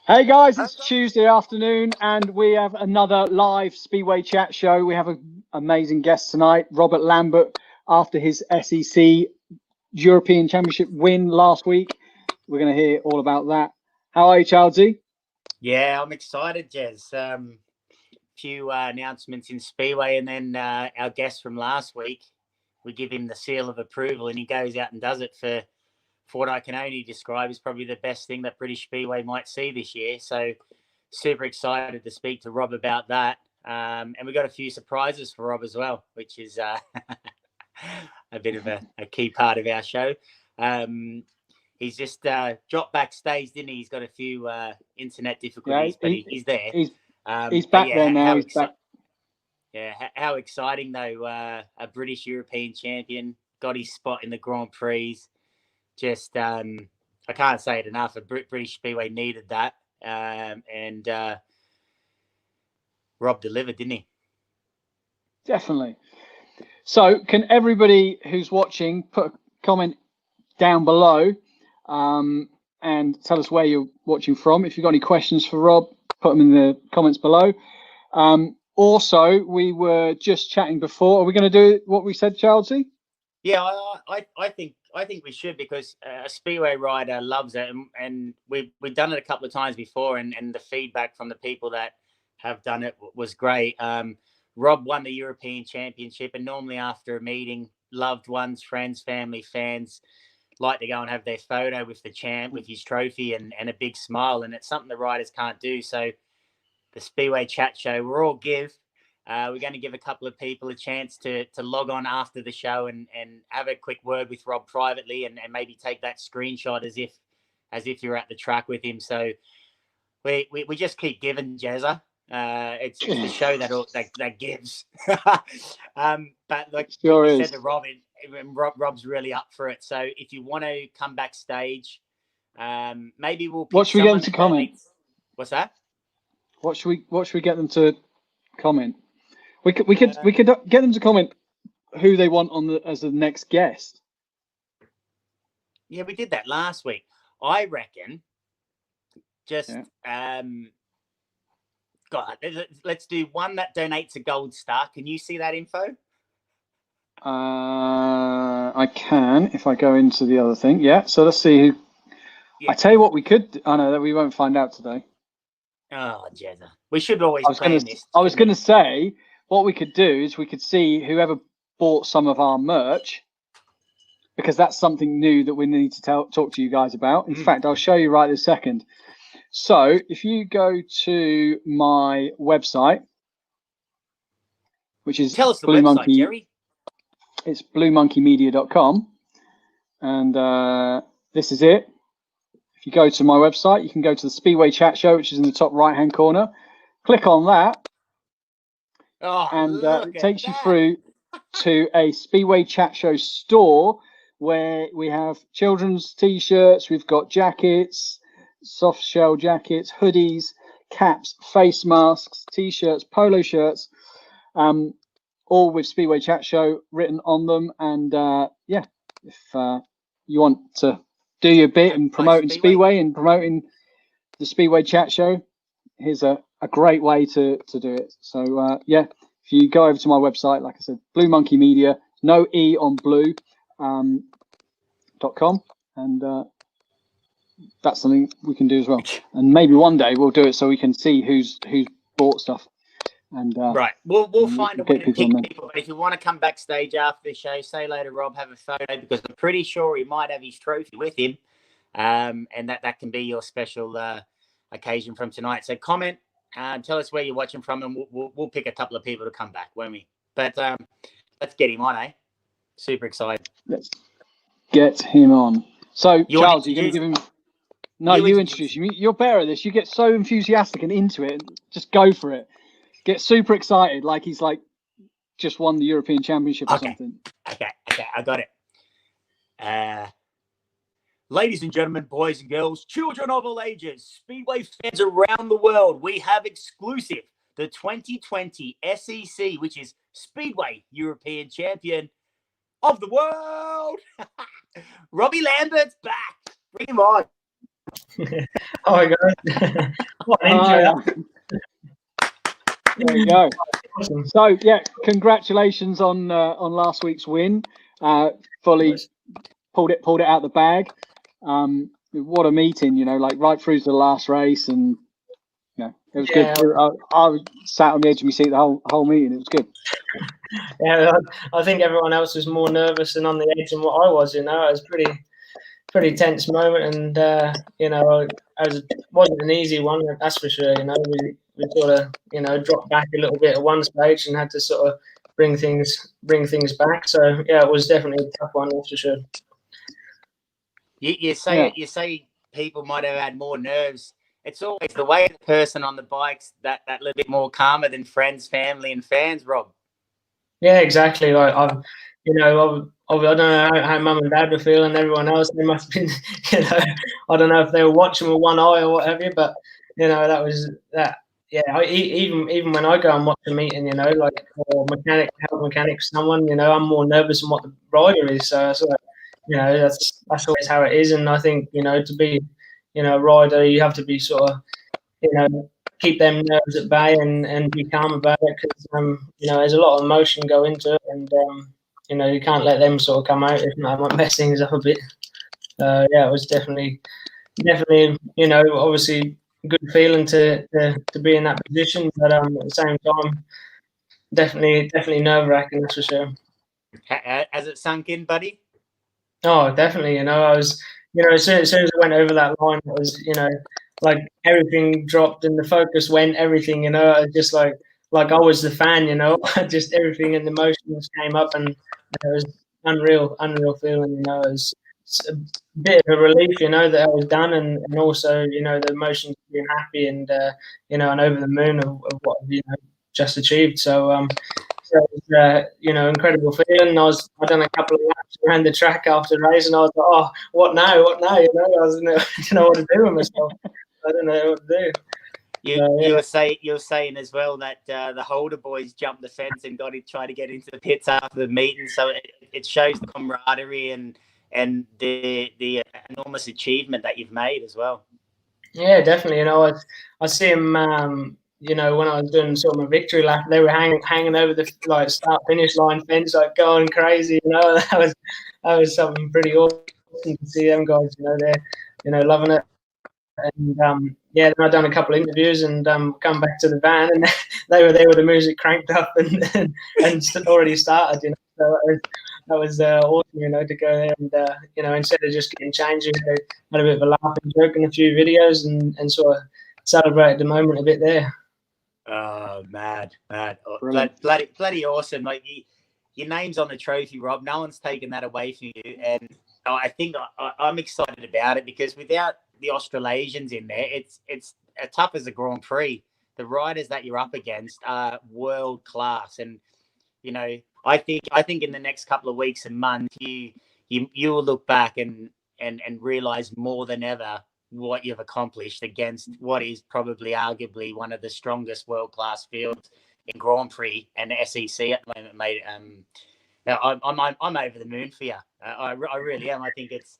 Hey guys, it's Tuesday afternoon and we have another live Speedway chat show. We have an amazing guest tonight, Robert Lambert, after his SEC European Championship win last week. We're going to hear all about that. How are you, Charlesy? Yeah, I'm excited, Jez. Few announcements in Speedway, and then our guest from last week, we give him the seal of approval and he goes out and does it for what I can only describe as probably the best thing that British Speedway might see this year. So super excited to speak to Rob about that. And we got a few surprises for Rob as well, which is a bit of a key part of our show. He's just dropped backstage, didn't he? He's got a few internet difficulties, but he's there. He's back there now. He's back. Yeah, how exciting though! A British European champion got his spot in the Grand Prix. Just, I can't say it enough. British Speedway needed that, and Rob delivered, didn't he? Definitely. So, can everybody who's watching put a comment down below and tell us where you're watching from? If you've got any questions for Rob, put them in the comments below. Also, we were just chatting before. Are we going to do what we said, Chelsea? Yeah, I think we should, because a Speedway rider loves it, and we've done it a couple of times before, and the feedback from the people that have done it was great. Rob won the European Championship, and normally after a meeting, loved ones, friends, family, fans like to go and have their photo with the champ, with his trophy and a big smile, and it's something the riders can't do. So the Speedway chat show, we're all give. We're going to give a couple of people a chance to log on after the show and have a quick word with Rob privately, and maybe take that screenshot as if you're at the track with him. So we just keep giving, Jezza. It's the show that gives. But like sure we said to Rob, Rob's really up for it. So if you want to come backstage, maybe we'll pick what should we get them to comment? What's that? What should we get them to comment? We could get them to comment who they want as the next guest. Yeah, we did that last week. I reckon God, let's do one that donates a gold star. Can you see that info? I can if I go into the other thing. Yeah. So let's see who. Yeah. I tell you what, we could. I know that we won't find out today. Oh, Jezza. We should always plan this. I was going to say, what we could do is we could see whoever bought some of our merch, because that's something new that we need to talk to you guys about. In fact, I'll show you right this second. So if you go to my website, which is Tell us the website, Jerry. It's bluemonkeymedia.com, and this is it. If you go to my website, you can go to the Speedway chat show, which is in the top right-hand corner. Click on that, and it takes you through to a Speedway chat show store where we have children's T-shirts, we've got jackets, soft shell jackets, hoodies, caps, face masks, T-shirts, polo shirts, all with Speedway chat show written on them. And yeah, if you want to do your bit in promoting Speedway and promoting the Speedway chat show, here's a great way to do it. So yeah, if you go over to my website, like I said, Blue Monkey Media, no E on blue, .com, and that's something we can do as well. And maybe one day we'll do it so we can see who's bought stuff. And right, we'll find a way to pick people. But if you want to come backstage after the show, say hello to Rob, have a photo, because I'm pretty sure he might have his trophy with him, and that can be your special occasion from tonight. So comment, tell us where you're watching from, and we'll pick a couple of people to come back, won't we? But let's get him on, eh? Super excited. Let's get him on. So Charles, you're going to give him. No, you introduce him. You're better at this. You get so enthusiastic and into it. Just go for it. Get super excited, like he's just won the European Championship or something. Okay, I got it. Ladies and gentlemen, boys and girls, children of all ages, Speedway fans around the world, we have exclusive the 2020 SEC, which is Speedway European Champion of the world. Robbie Lambert's back. Bring him on. Hi guys. What an intro. There you go. So yeah, congratulations on last week's win. Fully pulled it out the bag. What a meeting, like right through to the last race, and it was good. I was sat on the edge of my seat the whole meeting. It was good. Yeah, I think everyone else was more nervous and on the edge than what I was. It was pretty tense moment, and it wasn't an easy one, that's for sure. We sort of dropped back a little bit at one stage and had to sort of bring things back. So yeah, it was definitely a tough one, that's for sure. You say people might have had more nerves. It's always the way the person on the bike's that little bit more calmer than friends, family, and fans, Rob. Yeah, exactly. Like I don't know how mum and dad were feeling. Everyone else, they must have been, I don't know if they were watching with one eye or what have you. But that was that. Yeah, even when I go and watch a meeting, like or help mechanic someone, I'm more nervous than what the rider is. So that's always how it is. And I think to be a rider, you have to be sort of keep them nerves at bay and be calm about it, because there's a lot of emotion go into it, and you can't let them sort of come out, if not, might mess things up a bit. Yeah, it was definitely obviously a good feeling to be in that position, but at the same time, definitely nerve-wracking, that's for sure. Has it sunk in, buddy? Oh, definitely. I was, as soon as I went over that line, it was, like everything dropped and the focus went, everything, I was just like I was the fan, just everything and the emotions came up, and it was unreal feeling, it was a bit of a relief, that I was done, and also, the emotions of being happy and, and over the moon of what I've, just achieved. So, so it was, incredible feeling. I done a couple of laps around the track after the race, and I was like, oh, what now? I didn't know what to do with myself. I don't know what to do. You were saying as well that the Holder boys jumped the fence and tried to get into the pits after the meeting. So it shows the camaraderie and the enormous achievement that you've made as well. Yeah, definitely. I see them. When I was doing sort of a victory lap, they were hanging over the start finish line fence, like going crazy. That was something pretty awesome to see them guys. They're loving it. And then I've done a couple of interviews and come back to the van, and they were there with the music cranked up and already started. So that was awesome, to go there and instead of just getting changed, had a bit of a laugh and joke in a few videos and sort of celebrate the moment a bit there. Oh, mad, bloody awesome! Like your name's on the trophy, Rob. No one's taken that away from you, and I think I'm excited about it, because without the Australasians in there, it's as tough as a Grand Prix. The riders that you're up against are world class, and I think in the next couple of weeks and months, you will look back and realize more than ever what you've accomplished against what is probably arguably one of the strongest world class fields in Grand Prix and SEC at the moment, mate. I'm over the moon for you. I really am. I think it's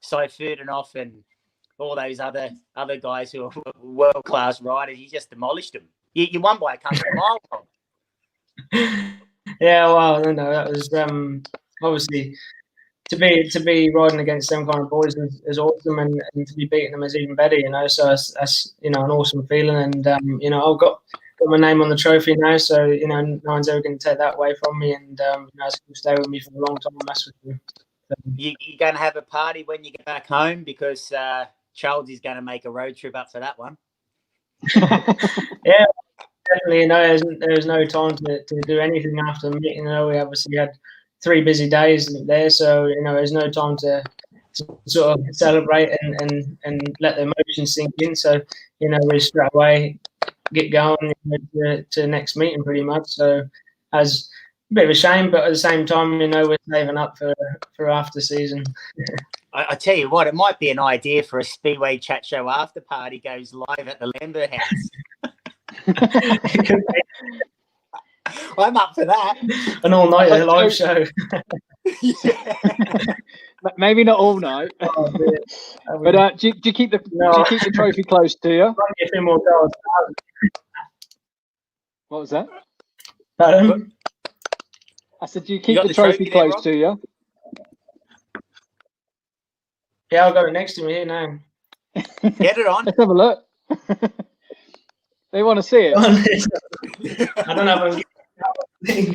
Cy Ferdinand and all those other guys who are world class riders. You just demolished them. You won by a couple of miles. Yeah, well, that was obviously to be riding against them kind of boys is awesome, and to be beating them is even better. So that's an awesome feeling, and I've got my name on the trophy now, so no one's ever going to take that away from me, and it's going to stay with me for a long time. That's for sure. You're going to have a party when you get back home, because Charles is going to make a road trip up for that one. Yeah, definitely. There's no time to do anything after the meeting. We obviously had 3 busy days there, so there's no time to sort of celebrate and let the emotions sink in. So we straight away get going to the next meeting pretty much. So as a bit of a shame, but at the same time, we're saving up for after season. I tell you what, it might be an idea for a Speedway chat show after party goes live at the Lambert house. I'm up for that. An all-nighter live show. Maybe not all night. Oh, dear. But do you keep the trophy close to you? A few more goals. What was that? Pardon? I said, do you keep the trophy close to you? Yeah, I've got it next to me here now. Get it on. Let's have a look. They want to see it. I don't know if I'm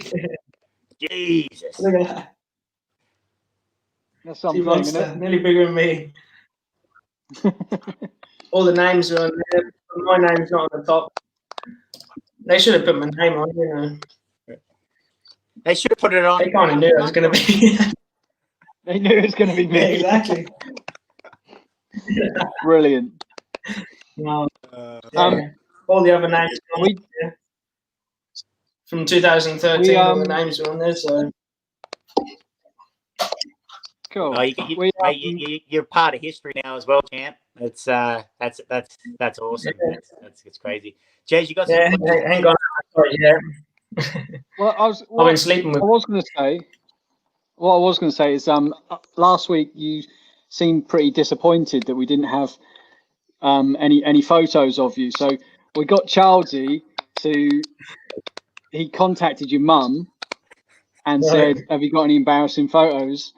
Jesus. Look at that. That's something, isn't it? Nearly bigger than me. All the names are on there. My name's not on the top. They should have put my name on, you know. They should have put it on. They kind of knew it was going to be. They knew it was going to be me. Yeah, exactly. Brilliant. No. All the other names from 2013, all the names are on there. So cool. Oh, you're part of history now as well, champ. It's that's awesome. Yeah. That's crazy. Jez, you got some? Yeah, hang on. Well, I've been sleeping with. What I was going to say is last week you seemed pretty disappointed that we didn't have any photos of you. So we got Charlesy he contacted your mum and said, have you got any embarrassing photos?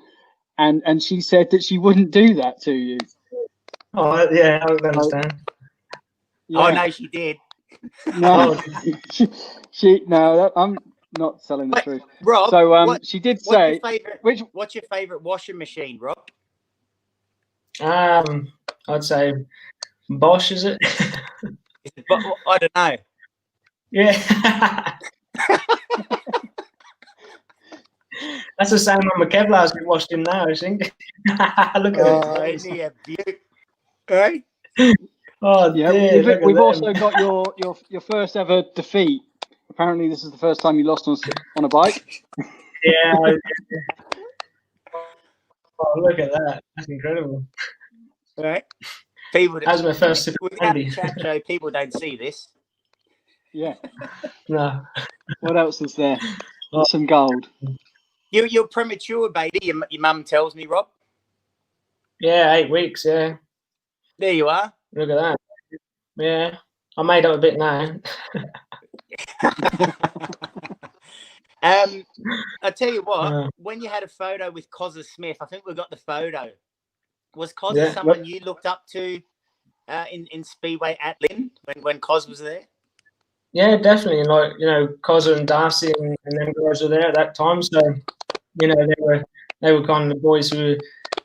And she said that she wouldn't do that to you. Oh, yeah, I understand. Yeah. Oh, no, she did. No, I'm not telling the truth. Rob, so she did say, what's your favorite washing machine, Rob? I'd say Bosch, is it? I don't know. Yeah. That's the same one Kevlar's been washed in now, I think. Look at it. Isn't he a beaut? Right? Oh, yeah. Dear, We've also got your first ever defeat. Apparently, this is the first time you lost on a bike. Yeah. Oh, look at that. That's incredible. Right. People that was my first Super Andy. Chat show, people don't see this. Yeah. No. What else is there? Some gold. You're premature, baby. Your mum tells me, Rob. Yeah, 8 weeks. Yeah. There you are. Look at that. Yeah, I made up a bit now. I tell you what. When you had a photo with Cozza Smith, I think we got the photo. Was Cozza someone you looked up to in Speedway at Lynn when Coz was there? Yeah, definitely. Like, you know, Cozza and Darcy and them guys were there at that time. So, you know, they were kind of the boys who were,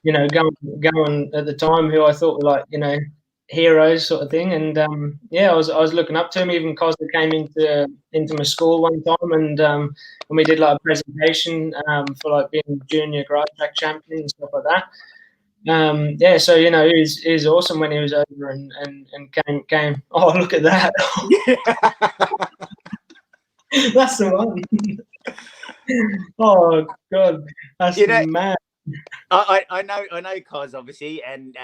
you know, going at the time, who I thought were like, you know, heroes sort of thing. And yeah, I was looking up to him. Even Cozza came into my school one time, and we did like a presentation for like being junior grass track champion and stuff like that. Yeah, so you know, he was awesome when he was over and came. Oh, look at that! That's the one. Oh God, that's mad. I know Cos obviously, and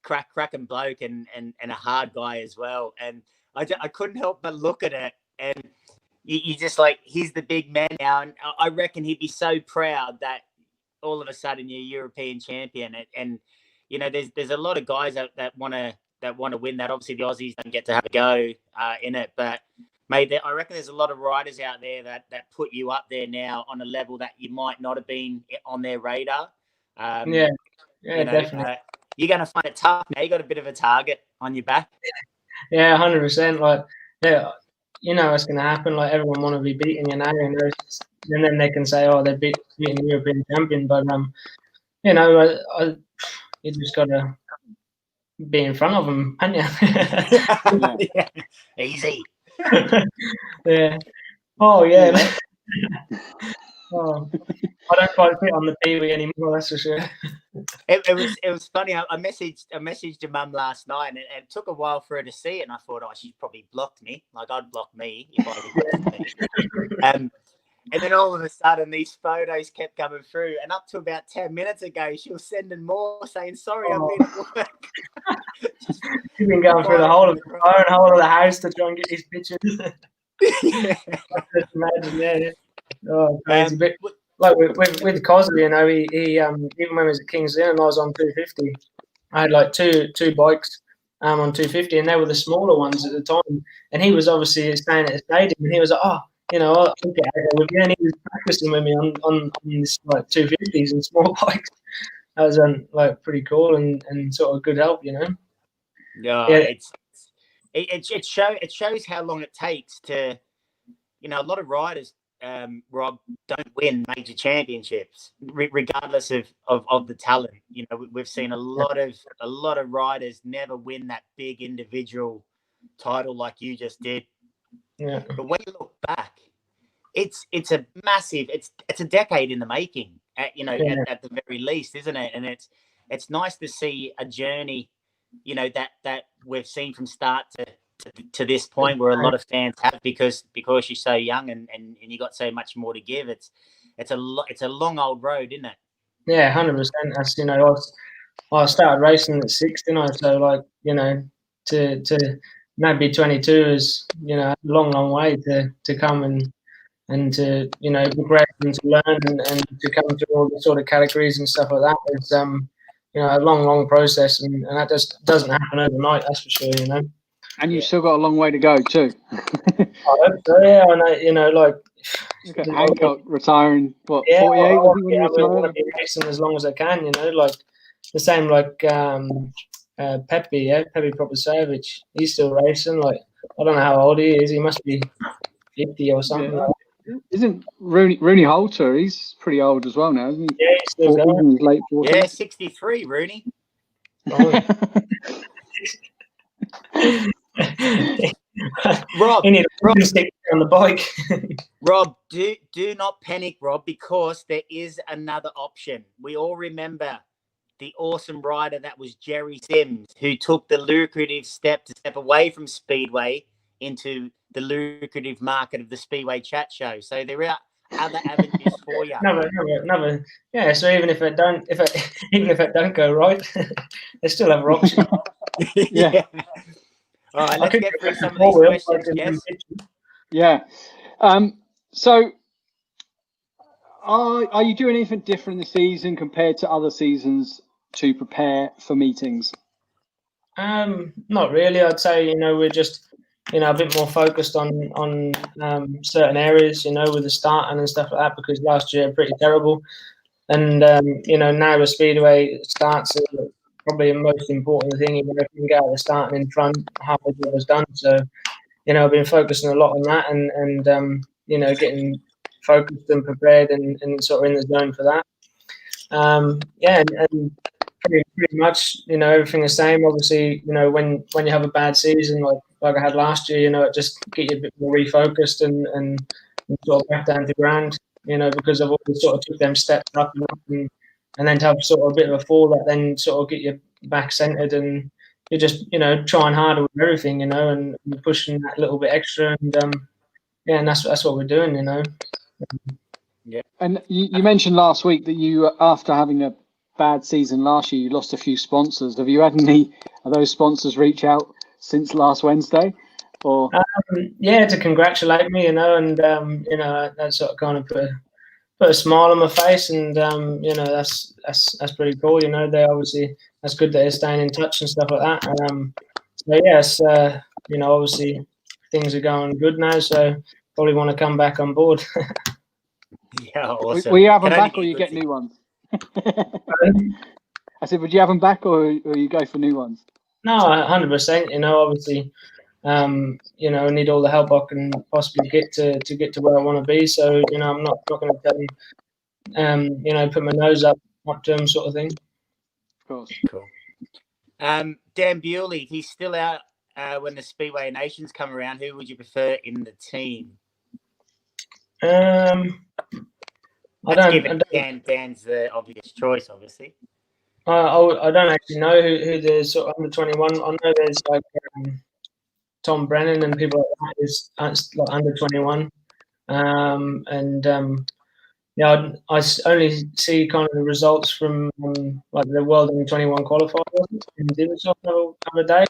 cracking bloke and a hard guy as well. And I couldn't help but look at it, and you just like, he's the big man now, and I reckon he'd be so proud that all of a sudden you're European champion. And you know, there's a lot of guys that want to win that. Obviously the Aussies don't get to have a go in it, but mate, I reckon there's a lot of riders out there that put you up there now on a level that you might not have been on their radar. Yeah, you know, definitely. You're going to find it tough now. You got a bit of a target on your back. Yeah, 100%. Like, yeah, you know what's going to happen. Like, everyone want to be beating you now, and then they can say, "Oh, they're beating the European champion." But you know, you just got to be in front of them, haven't you? Yeah. Easy. Yeah. Oh yeah. Oh, I don't quite fit on the TV anymore. That's for sure. It was funny. I messaged your mum last night, and it took a while for her to see it. And I thought, oh, she's probably blocked me. Like, I'd block me if I blocked me. And then all of a sudden, these photos kept coming through. And up to about 10 minutes ago, she was sending more, saying, "Sorry, I've been at work." You've been going through the whole of the phone, whole of the house to try and get these pictures. Yeah. Imagine, yeah. Oh, crazy. like with Cosley, you know, he even when he was at King's Lynn and I was on 250, I had like two bikes on 250, and they were the smaller ones at the time. And he was obviously staying at the stadium, and he was like, oh, you know, I'll get out there with you. And he was practicing with me on this like 250s and small bikes. That was like pretty cool and sort of good help, you know. Yeah, it shows how long it takes to, you know, a lot of riders, Rob, don't win major championships regardless of the talent. You know, we've seen a lot of riders never win that big individual title like you just did. Yeah. But when you look back, it's a massive, it's a decade in the making, at the very least, isn't it? And it's nice to see a journey, you know, that we've seen from start to this point, where a lot of fans have, because you're so young and you got so much more to give. It's a long old road, isn't it? Yeah, 100%. That's, you know, I started racing at 6, didn't I? So, like, you know, to maybe 22 is, you know, a long way to come and to, you know, progress and to learn and to come through all the sort of categories and stuff like that. It's you know, a long process, and that just doesn't happen overnight, that's for sure, you know. And you've still got a long way to go too. I hope so, yeah. I know, you know, like, look at Hancock retiring, what, 48? I Was he when he want to retired? be racing as long as I can, you know, like the same like Pepe Propasovic. He's still racing. Like, I don't know how old he is. He must be 50 or something. Yeah. Isn't Rooney Holter? He's pretty old as well now, isn't he? Yeah, he's still going. He's late 40s. Yeah, 63, Rooney. Rob, you need a stick on the bike. Rob, do not panic, Rob, because there is another option. We all remember the awesome rider that was Jerry Sims, who took the lucrative step away from Speedway into the lucrative market of the Speedway chat show. So there are other avenues for you. Another. Yeah. So even if it don't go right, there's still other options. Yeah. All right, let's get through some of these questions. Yes. Yeah. So, are you doing anything different this season compared to other seasons to prepare for meetings? Not really. I'd say, you know, we're just, you know, a bit more focused on certain areas, you know, with the starting and stuff like that, because last year pretty terrible, and you know, now with Speedway starts probably the most important thing. Even if you can get out the starting in front, half the job is done. So, you know, I've been focusing a lot on that, and you know, getting focused and prepared and sort of in the zone for that. Yeah, and pretty much, you know, everything the same. Obviously, you know, when you have a bad season like I had last year, you know, it just get you a bit more refocused and sort of back down to ground, you know, because I've always sort of took them steps up and then to have sort of a bit of a fall that then sort of get you back centered, and you're just, you know, trying harder with everything, you know, and pushing that little bit extra, and yeah, and that's what we're doing, you know. Yeah. And you mentioned last week that you, after having a bad season last year, you lost a few sponsors. Have you had any of those sponsors reach out since last Wednesday? Or yeah, to congratulate me, you know, and you know, that sort of kind of put a smile on my face, and you know, that's pretty cool. You know, they obviously, that's good that they're staying in touch and stuff like that. So yes, you know, obviously things are going good now, so probably want to come back on board. Yeah, awesome. will you have them back, or you get new ones? I said, would you have them back, or you go for new ones? No, 100%. You know, obviously, you know, I need all the help I can possibly get to get to where I want to be. So, you know, I'm not going to tell them, you know, put my nose up to them, sort of thing. Of course. Cool. Dan Bewley, he's still out when the Speedway Nations come around. Who would you prefer in the team? I don't. Dan's the obvious choice, obviously. I don't actually know who the sort of under 21. I know there's like Tom Brennan and people like that is like under 21, and yeah, I only see kind of the results from like the World Under 21 qualifiers in Divisoft the other day.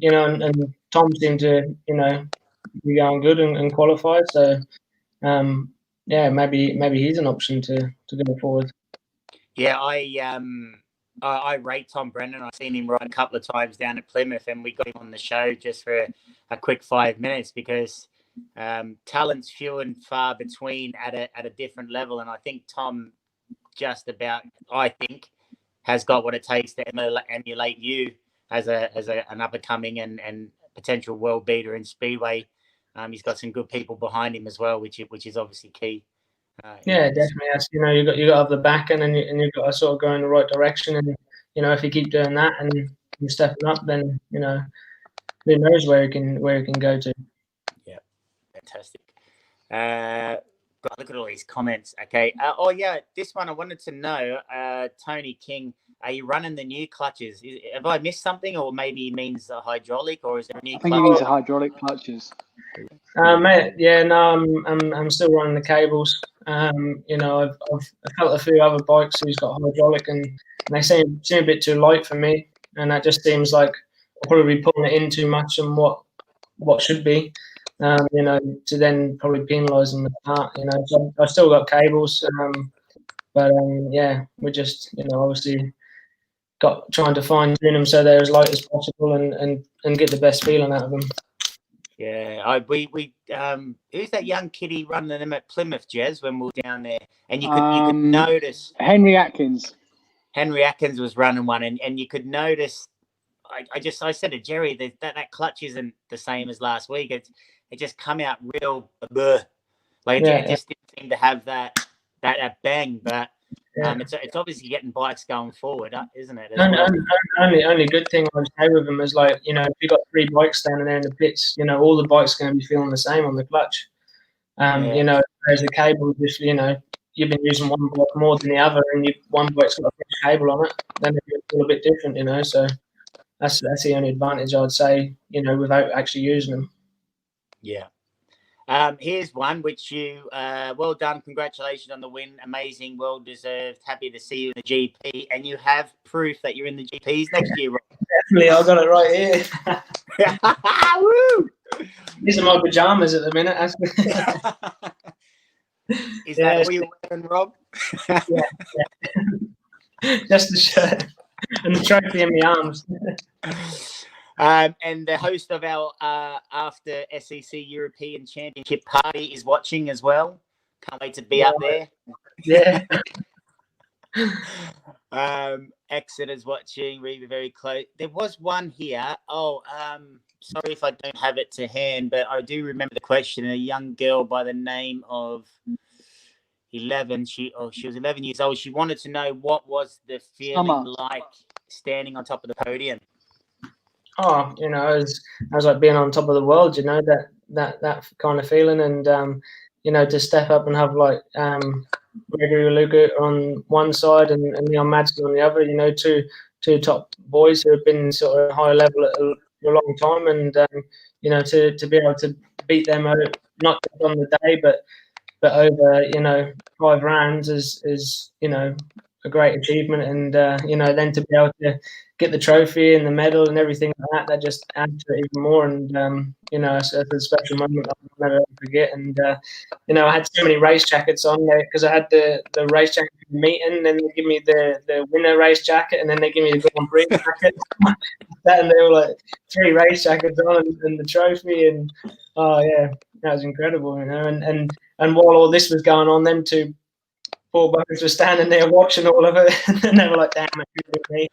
You know, and Tom seemed to, you know, be going good and qualify. So yeah, maybe he's an option to go forward. Yeah, I rate Tom Brennan. I've seen him ride a couple of times down at Plymouth, and we got him on the show just for a quick 5 minutes because talent's few and far between at a different level, and I think Tom just about, I think, has got what it takes to emulate you as an up and coming and potential world beater in Speedway. He's got some good people behind him as well, which is obviously key. Yeah, definitely. Yes, you know, you got to have the backing, and you've got to sort of go in the right direction. And you know, if you keep doing that and you're stepping up, then you know, who knows where you can go to. Yeah, fantastic. Look at all these comments. Okay. Oh yeah, this one I wanted to know. Tony King, are you running the new clutches? Have I missed something, or maybe he means a hydraulic, or is there a new? I think he means the hydraulic clutches. Mate, yeah, no, I'm still running the cables. You know, I've felt a few other bikes who's got hydraulic, and they seem a bit too light for me, and that just seems like I'll probably be pulling it in too much and what should be. You know, to then probably penalise them with that. You know, so I've still got cables, but yeah, we're just, you know, obviously trying to fine tune them so they're as light as possible and get the best feeling out of them. Yeah, who's that young kiddie running them at Plymouth, Jez, when we were down there, and you could notice Henry Atkins. Henry Atkins was running one, and you could notice. I said to Jerry that clutch isn't the same as last week. It just come out real bleh. Like it just didn't seem to have that bang, but it's obviously getting bikes going forward, isn't it? Only good thing I would say with them is, like, you know, if you've got 3 bikes standing there in the pits, you know, all the bikes are going to be feeling the same on the clutch. You know, whereas the cable, if you know you've been using one bike more than the other, and one bike's got a fresh cable on it, then it feel a bit different, you know. So that's the only advantage I'd say, you know, without actually using them. Yeah. Here's one which you well done, congratulations on the win, amazing, well deserved, happy to see you in the GP, and you have proof that you're in the GPs next year, Rob. Definitely, I got it right here. Woo! These are my pajamas at the minute. Is that what you're wearing, Rob? yeah. Just the shirt and the trophy in my arms. And the host of our after SEC European Championship party is watching as well. Can't wait to be up there. Yeah. Exeter's watching. Really very close. There was one here. Sorry if I don't have it to hand, but I do remember the question. A young girl by the name of 11. She was 11 years old. She wanted to know what was the feeling like standing on top of the podium. Oh, you know, I was like being on top of the world, you know, that kind of feeling, and you know, to step up and have like Gregory Luca on one side and Leon Madsen on the other, you know, two top boys who have been sort of high level at a long time, and you know, to be able to beat them out, not just on the day, but over, you know, 5 rounds is you know, a great achievement, and you know, then to be able to get the trophy and the medal and everything like that just adds to it even more. And you know, it's a special moment I'll never forget. And you know, I had so many race jackets on there because I had the race jacket meeting, then they give me the winner race jacket, and then they give me the Grand Prix jacket. And they were like 3 race jackets on and the trophy, and oh yeah, that was incredible, you know. And while all this was going on, them 2 poor buggers were standing there watching all of it, and they were like, "Damn, it could be me."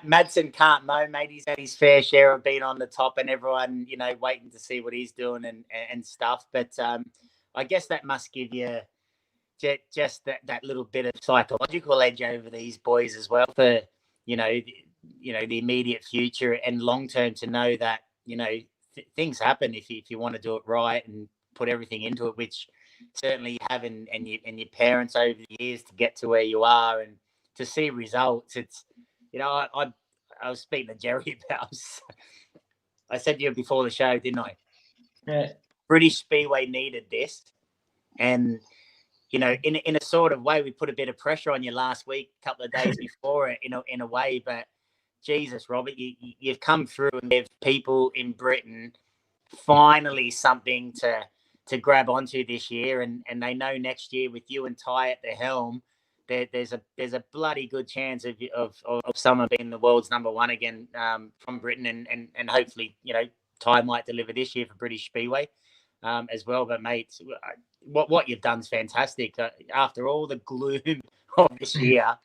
Madsen can't mow, mate. He's had his fair share of being on the top, and everyone, you know, waiting to see what he's doing and stuff. But I guess that must give you just that little bit of psychological edge over these boys as well for, you know, the immediate future and long term, to know that, you know, things happen if you want to do it right and put everything into it, which certainly you have, and your parents over the years to get to where you are and to see results. It's, you know, I was speaking to Jerry about, I said to you before the show, didn't I? Yeah. British Speedway needed this. And, you know, in a sort of way, we put a bit of pressure on you last week, a couple of days before it, in a way. But Jesus, Robert, you've come through and give people in Britain finally something to grab onto this year, and they know next year with you and Ty at the helm, there's a bloody good chance of someone being the world's number one again from Britain, and hopefully, you know, Ty might deliver this year for British Speedway as well. But mate, what you've done is fantastic. After all the gloom of this year,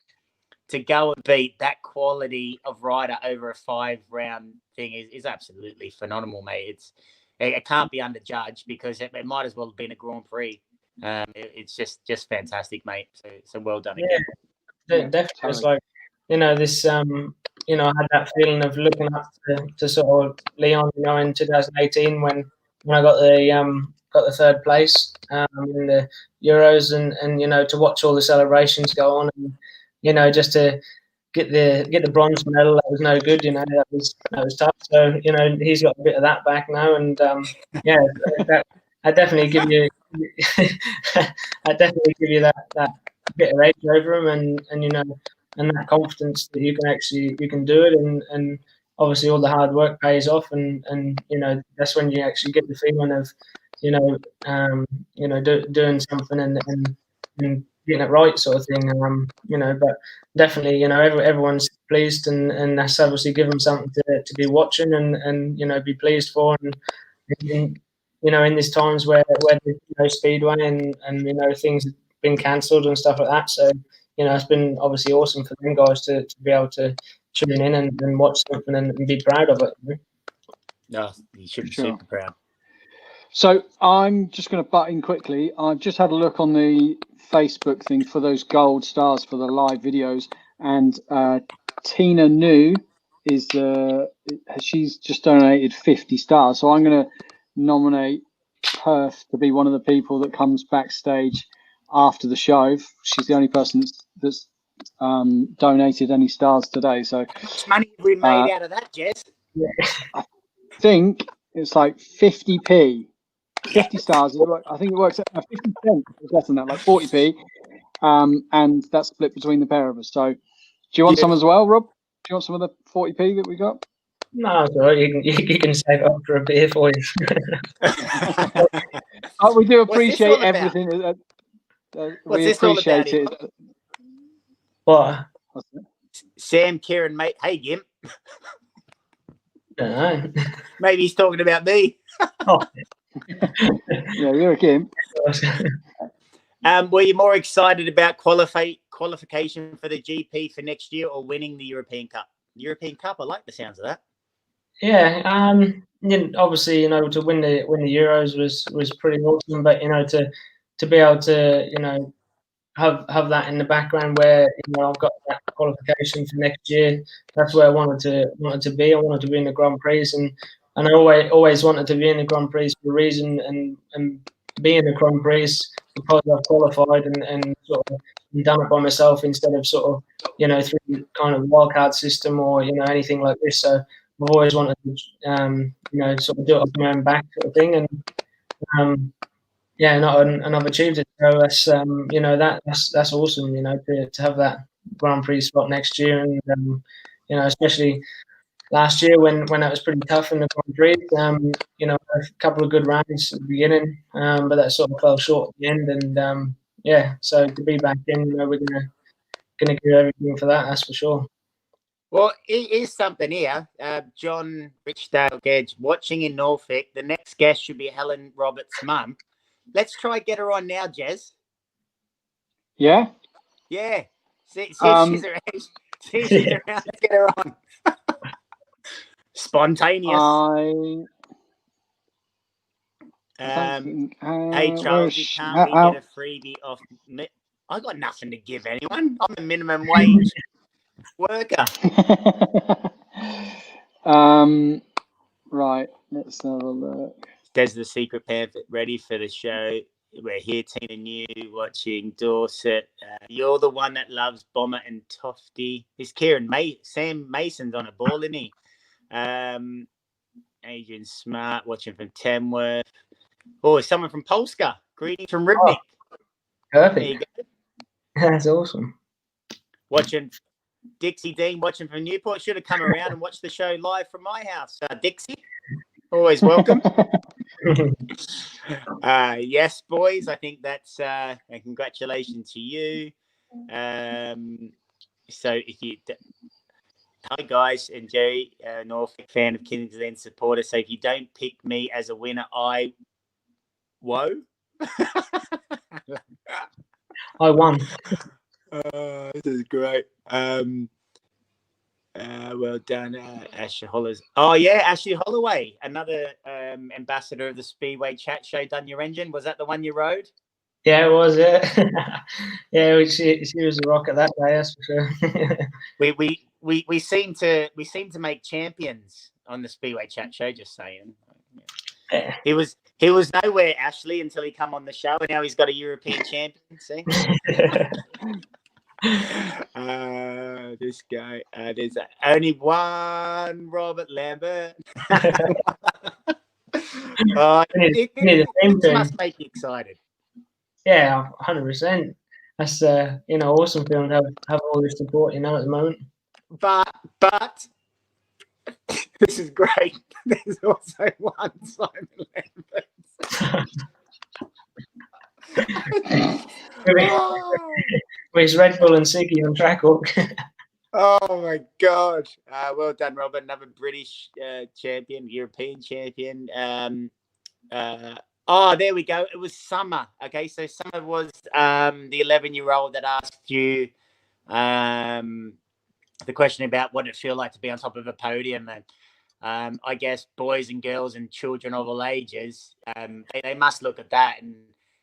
to go and beat that quality of rider over a 5-round thing is absolutely phenomenal, mate. It can't be underjudged because it might as well have been a Grand Prix. It's just fantastic, mate. So well done again. Yeah, definitely. It's like, you know, this, you know, I had that feeling of looking up to sort of Leon, you know, in 2018 when I got the third place in the Euros, and you know, to watch all the celebrations go on, and you know, just to get the bronze medal, that was no good. You know, that was tough. So you know, he's got a bit of that back now, and yeah, I definitely give you, that bit of edge over him, and you know, and that confidence that you can do it, and obviously all the hard work pays off, and you know, that's when you actually get the feeling of, you know, doing something and getting it right, sort of thing. You know, but definitely, you know, everyone's pleased, and that's obviously given them something to be watching, and you know, be pleased for, and you know, in these times where there's no Speedway and you know, things have been cancelled and stuff like that. So you know, it's been obviously awesome for them guys to be able to tune in and watch something and be proud of it. You know? No, you should be super proud. So I'm just going to butt in quickly. I've just had a look on the Facebook thing for those gold stars for the live videos, and Tina New she's just donated 50 stars. So I'm going to nominate her to be one of the people that comes backstage after the show. She's the only person that's donated any stars today. So how much money have we made out of that, Jess? I think it's like 50p. 50 stars. I think it works at 50 cents. It's less than that, like 40p. And that's split between the pair of us. So, do you want some as well, Rob? Do you want some of the 40p that we got? No, it's all right. You can save up for a beer for you. We do appreciate everything. What's this appreciate all about? It. What? Sam, Kieran, mate. Hey, Gimp. Don't know. Maybe he's talking about me. Oh. Yeah, you're a Gimp. Were you more excited about qualification for the GP for next year, or winning the European Cup? European Cup, I like the sounds of that. Yeah, obviously, you know, to win the Euros was pretty awesome, but you know, to be able to, you know, have that in the background where, you know, I've got that qualification for next year. That's where I wanted to be. I wanted to be in the Grand Prix, and I always wanted to be in the Grand Prix for a reason, and be in the Grand Prix because I've qualified and sort of done it by myself instead of sort of, you know, through kind of wildcard system or, you know, anything like this. So I've always wanted to, you know, sort of do it off my own back sort of thing, and yeah, and I've achieved it. So that's, you know, that's awesome. You know, to have that Grand Prix spot next year, and you know, especially last year when it was pretty tough in the Grand Prix. You know, a couple of good rounds at the beginning, but that sort of fell short at the end. And yeah, so to be back in, you know, we're gonna do everything for that. That's for sure. Well, here's something here. John Richdale Gedge, watching in Norfolk. The next guest should be Helen Roberts' mum. Let's try get her on now, Jez. Yeah? Yeah. See if she's around. See if she's around. Let's get her on. Spontaneous. Hey, Charles, you can't get a freebie off me. I got nothing to give anyone. I'm a minimum wage worker. Right, let's have a look. There's the secret pamphlet ready for the show. We're here, Tina New, watching Dorset. You're the one that loves Bomber and Tofty. Is Sam Mason's on a ball, isn't he? Adrian Smart, watching from Tamworth. Oh, someone from Polska. Greetings from Ribnick. Oh, perfect. That's awesome. Watching Dixie Dean, watching from Newport. Should have come around and watched the show live from my house. Dixie, always welcome. Yes, boys. I think that's and congratulations to you. So if you, hi guys, and Jerry, Norfolk fan of Kensington supporter. So if you don't pick me as a winner, I whoa. I won. This is great. Well done, Ashley Holloway. Oh yeah, Ashley Holloway, another ambassador of the Speedway chat show. Done your engine? Was that the one you rode? Yeah, it was. Yeah, yeah. She was a rocket that day. That's for sure. we seem to make champions on the Speedway chat show. Just saying. Yeah. He was nowhere, Ashley, until he come on the show, and now he's got a European champion. See. This guy. There's only one Robert Lambert. It must make you excited. Yeah, 100%. That's awesome feeling to have all this support, at the moment. But this is great. There's also one Simon Lambert. With his Red Bull and Siggy on track walk. Oh my God! Well done, Robert. Another British champion, European champion. Oh, there we go. It was Summer. Okay, so Summer was the 11-year-old that asked you the question about what it feel like to be on top of a podium, and I guess boys and girls and children of all ages, they must look at that and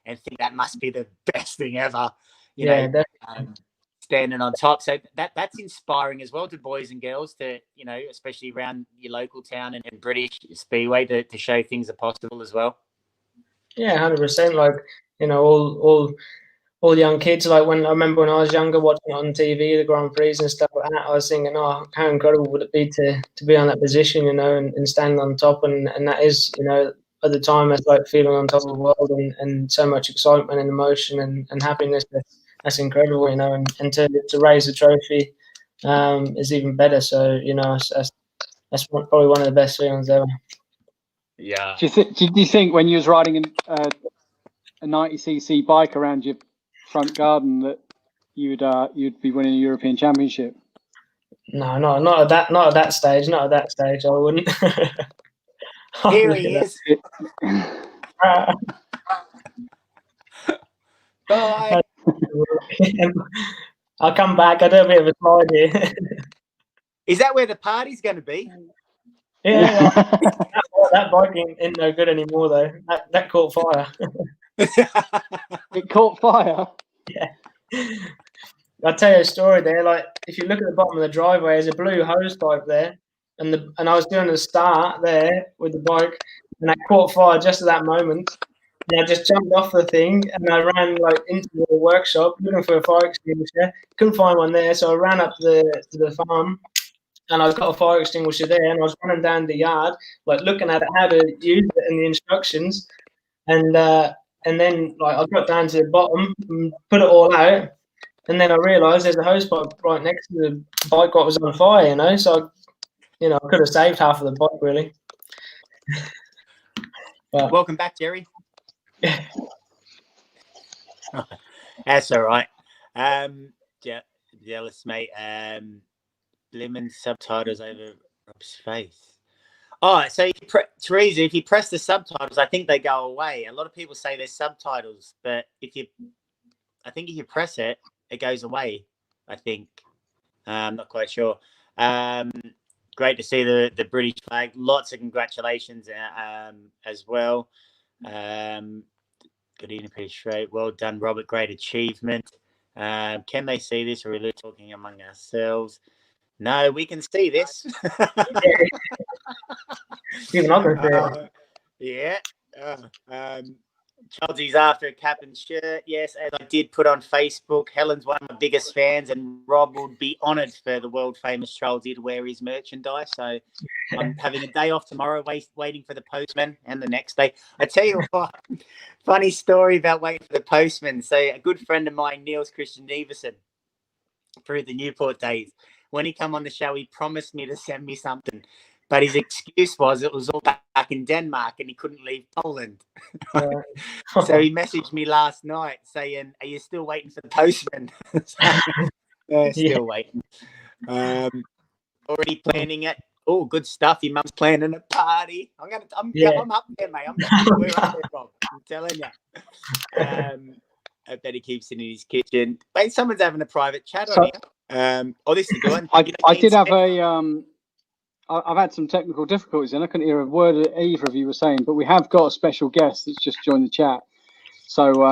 think that must be the best thing ever. You know, standing on top. So that's inspiring as well to boys and girls to, especially around your local town and British Speedway to show things are possible as well. Yeah, 100%. Like, all young kids. Like when I remember when I was younger, watching it on TV, the Grand Prix and stuff like that, I was thinking, oh, how incredible would it be to be on that position, and stand on top, and that is, at the time, it's like feeling on top of the world and so much excitement and emotion and happiness. That's incredible, and to raise the trophy is even better. So, that's probably one of the best feelings ever. Yeah. Do you think when you was riding a 90cc bike around your front garden that you'd be winning a European Championship? No, not at that stage. Not at that stage. I wouldn't. Here he is. Bye. I'll come back. I do a bit of a slide here. Is that where the party's going to be? Yeah. That bike ain't no good anymore, though. That caught fire. It caught fire? Yeah. I'll tell you a story there. Like, if you look at the bottom of the driveway, there's a blue hose pipe there. And I was doing the start there with the bike, and I caught fire just at that moment. And I just jumped off the thing, and I ran into the workshop looking for a fire extinguisher. Couldn't find one there, so I ran up to the farm, and I got a fire extinguisher there, and I was running down the yard, looking at it, how to use it and the instructions. And then I got down to the bottom and put it all out, and then I realised there's a hose pipe right next to the bike that was on fire, so I could have saved half of the bike, really. But, welcome back, Jerry. That's all right. Jealous, mate. Lemon subtitles over Rob's face. Oh, so Teresa, if you press the subtitles, I think they go away. A lot of people say there's subtitles, but if you press it, it goes away. I think. I'm not quite sure. Great to see the British flag. Lots of congratulations as well. Good evening, pretty straight. Well done, Robert. Great achievement. Can they see this, or are we talking among ourselves? No, we can see this. Yeah. Chelsea's after a cap and shirt. Yes, as I did put on Facebook, Helen's one of my biggest fans, and Rob would be honoured for the world famous Chelsea to wear his merchandise. So I'm having a day off tomorrow, waiting for the postman, and the next day. I tell you what, funny story about waiting for the postman. So a good friend of mine, Niels Christian Everson, through the Newport days, when he come on the show, he promised me to send me something. But his excuse was it was all back in Denmark and he couldn't leave Poland. So he messaged me last night saying, "Are you still waiting for the postman?" Still waiting. Already planning it. Oh, good stuff. Your mum's planning a party. I'm up there, mate. We're up there, Rob. I'm telling you. I bet he keeps it in his kitchen. Mate, someone's having a private chat on here. This is good. I did have I've had some technical difficulties and I couldn't hear a word that either of you were saying, but we have got a special guest that's just joined the chat. So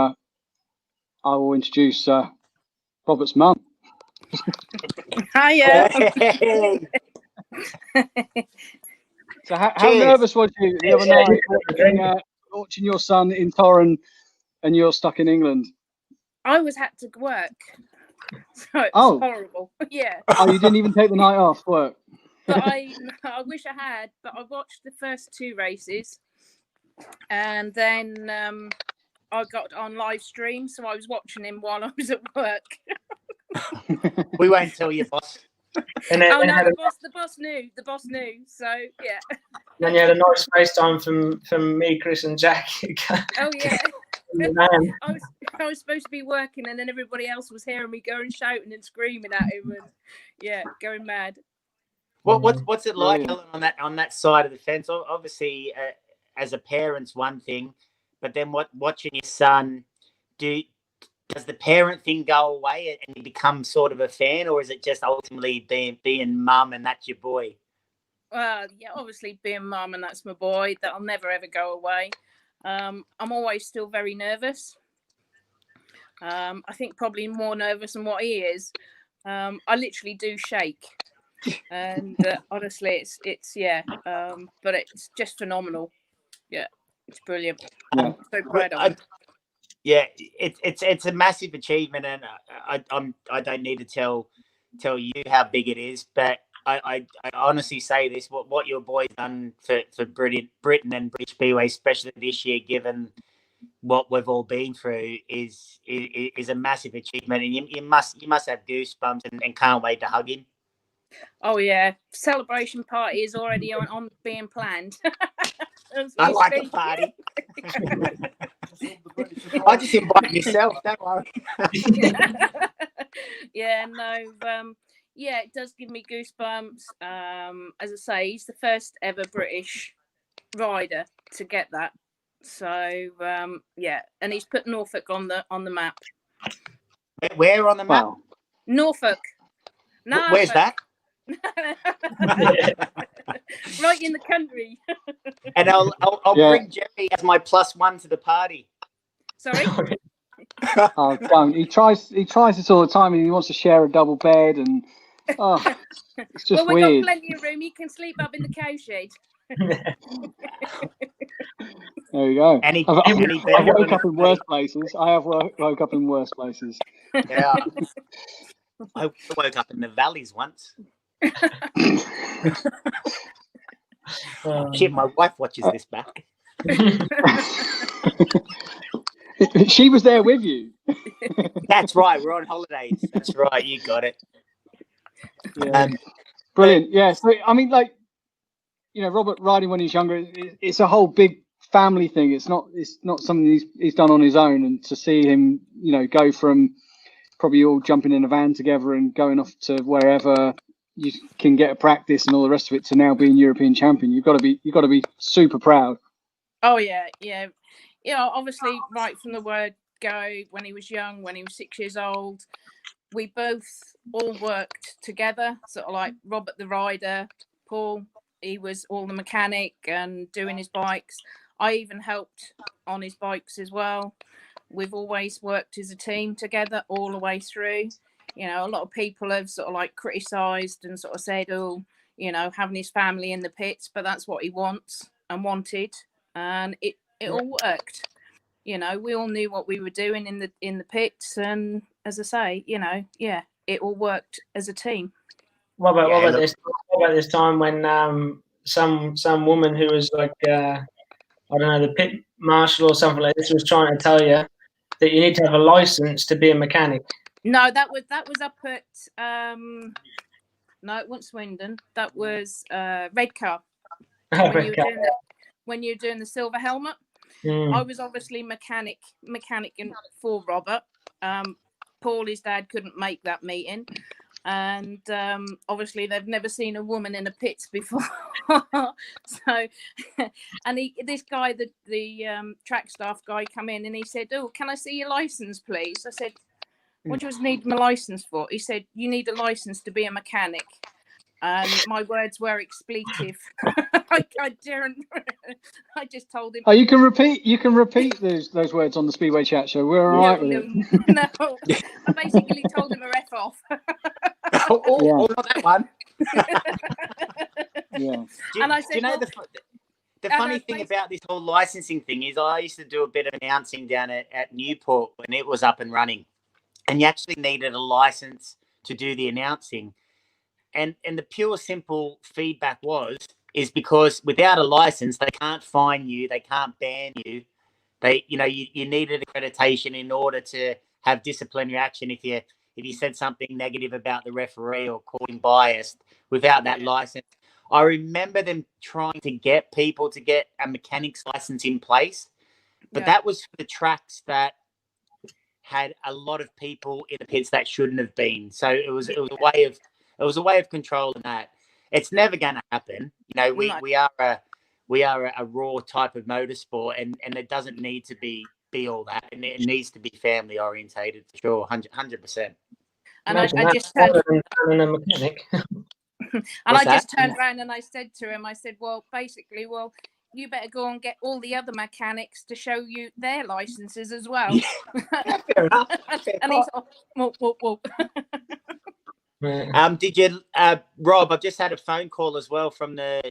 I will introduce Robert's mum. Hiya. So how nervous was you the other night watching your son in Torren and you're stuck in England? I had to work. So it was horrible. Yeah. Oh, you didn't even take the night off work? But I wish I had, but I watched the first 2 races and then I got on live stream, so I was watching him while I was at work. We won't tell you, boss. And then, the boss knew. So yeah. Then you had a nice FaceTime from me, Chris, and Jack. Oh yeah. I was supposed to be working, and then everybody else was hearing me going shouting and screaming at him, and going mad. What's it like, Helen, on that side of the fence? Obviously, as a parent's one thing, but then watching your son, does the parent thing go away and you become sort of a fan, or is it just ultimately being mum and that's your boy? Well, yeah, obviously being mum and that's my boy. That'll never ever go away. I'm always still very nervous. I think probably more nervous than what he is. I literally do shake. And honestly, it's but it's just phenomenal. Yeah, it's brilliant. Yeah. I'm so proud of him. Yeah, it's a massive achievement, and I don't need to tell you how big it is, but I honestly say this: what your boy's done for Britain and British Speedway, especially this year, given what we've all been through, is a massive achievement, and you must have goosebumps and can't wait to hug him. Oh yeah, celebration party is already on being planned. I like a party. I just invite myself. Don't worry. Yeah, no. Yeah, it does give me goosebumps. As I say, he's the first ever British rider to get that. So yeah, and he's put Norfolk on the map. Where on the map? Wow. Norfolk. Where's that? Right in the country. And I'll bring Jerry as my +1 to the party. Sorry. Oh, don't. He tries this all the time, and he wants to share a double bed, and it's just we've weird. got plenty of room. You can sleep up in the cow shed. There you go. I've woke up in worse places. I have woke up in worse places. Yeah. I woke up in the valleys once. Shit, my wife watches this back. She was there with you. That's right. We're on holidays. That's right. You got it. Yeah. Brilliant. Yeah. So I mean, like, Robert riding when he's younger, it's a whole big family thing. It's not something he's done on his own. And to see him, go from probably all jumping in a van together and going off to wherever you can get a practice and all the rest of it to now being European champion, you've got to be super proud. Oh yeah. Obviously, right from the word go, when he was young, when he was 6 years old, we both all worked together. Sort of like Robert the rider, Paul, he was all the mechanic and doing his bikes. I even helped on his bikes as well. We've always worked as a team together all the way through. A lot of people have sort of like criticised and sort of said, having his family in the pits, but that's what he wants and wanted, and it all worked. We all knew what we were doing in the pits, and as I say, it all worked as a team. What about this time when some woman who was like I don't know, the pit marshal or something like this was trying to tell you that you need to have a license to be a mechanic? No, that was up at No, it wasn't Swindon. That was Redcar. Oh, When you were doing the silver helmet. I was obviously mechanic for Robert. Paul, his dad, couldn't make that meeting, and obviously they've never seen a woman in the pits before. So, and this guy, the track staff guy, come in and he said, "Oh, can I see your license, please?" I said, "What do you need my license for?" He said, "You need a license to be a mechanic." And my words were expletive. I didn't. I just told him. Oh, you can repeat those words on the Speedway Chat Show. We're all right with it. No, I basically told him to F off. Or not that one. Yeah. And I said, do you know the funny thing about this whole licensing thing is I used to do a bit of announcing down at Newport when it was up and running, and you actually needed a license to do the announcing. And the pure simple feedback is because without a license, they can't fine you, they can't ban you. You needed accreditation in order to have disciplinary action if you said something negative about the referee or called him biased without that license. I remember them trying to get people to get a mechanic's license in place, but that was for the tracks that had a lot of people in the pits that shouldn't have been. So it was a way of controlling that. It's never going to happen. We are a raw type of motorsport, and it doesn't need to be all that, and it needs to be family orientated for sure, 100%. And I just turned a mechanic. and I just turned around and I said to him, I said, well, you better go and get all the other mechanics to show you their licenses as well. Fair enough. And he's whoa. Did you, Rob? I've just had a phone call as well from the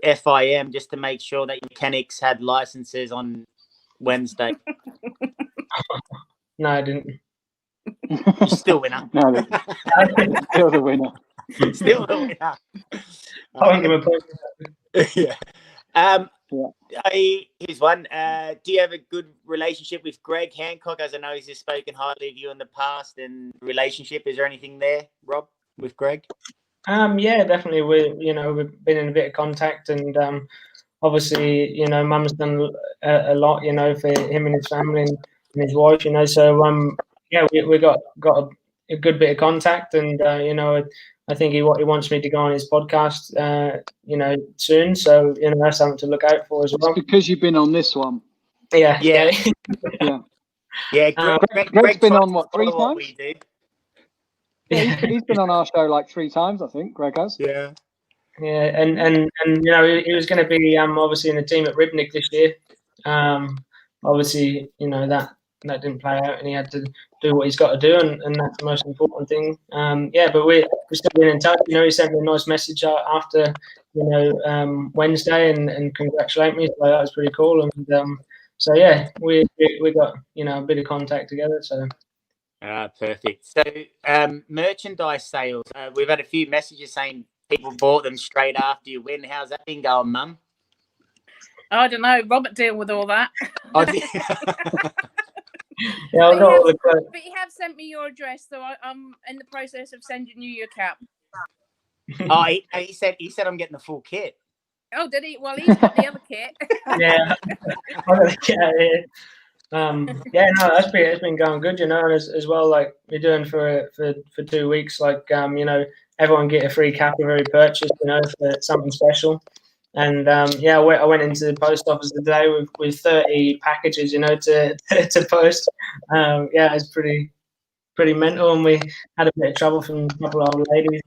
FIM just to make sure that mechanics had licenses on Wednesday. No, I didn't. You're still winner. No, still the winner. Still the winner. I won't give a point. Yeah. Here's one. Do you have a good relationship with Greg Hancock? As I know he's just spoken highly of you in the past. And relationship, is there anything there, Rob, with Greg? Yeah, definitely. We've been in a bit of contact, and obviously, Mum's done a lot, for him and his family and his wife, So we got a good bit of contact, and I think he wants me to go on his podcast, soon. So that's something to look out for as well. It's because you've been on this one. Yeah. Greg's been on what, 3 times? We do. Yeah, he's been on our show like 3 times, I think. Greg has. Yeah. Yeah, and he was going to be obviously in the team at Ribnick this year. Obviously, that didn't play out, and he had to do what he's got to do, and that's the most important thing. But we're still been in touch. He sent me a nice message after Wednesday and congratulate me. So that was pretty cool. And we got a bit of contact together. So. Perfect. So merchandise sales. We've had a few messages saying people bought them straight after you win. How's that been going, Mum? I don't know. Robert deal with all that. Yeah, but you have sent me your address, so I'm in the process of sending you your cap. Oh, he said I'm getting the full kit. Oh, did he? Well, he's got the other kit. Yeah. It's been going good, and as well, like we're doing for 2 weeks, like everyone get a free cap of every purchase, for something special. And I went into the post office today with 30 packages, to post. It's pretty mental, and we had a bit of trouble from a couple of old ladies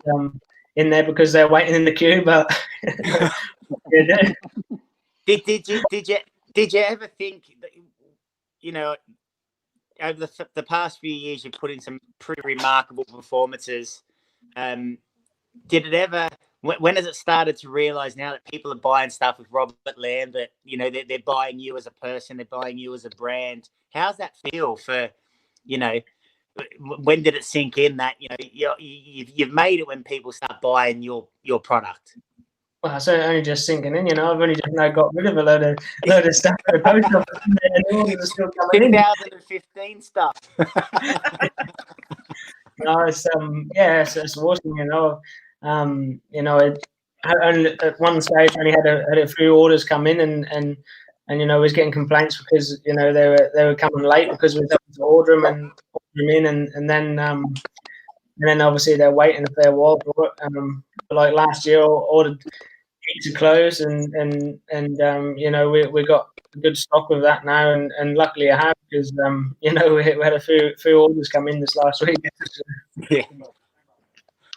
in there because they're waiting in the queue. But did you ever think that, over the past few years you've put in some pretty remarkable performances? Did it ever? When has it started to realise now that people are buying stuff with Robert Lambert, they're buying you as a person, they're buying you as a brand? How's that feel for, when did it sink in that, you've made it when people start buying your product? Well, it's only just sinking in, I've only just now got rid of a load of stuff at the post office, and the orders are still coming in. 2015 stuff. No, it's awesome, You know, and at one stage when he had a few orders come in, and you know, was getting complaints because, you know, they were coming late because we were having to order them in, and then obviously they're waiting a fair while for it. Like last year, I ordered heaps of clothes, and you know, we got a good stock of that now, and luckily I have, because you know, we had a few orders come in this last week. Yeah.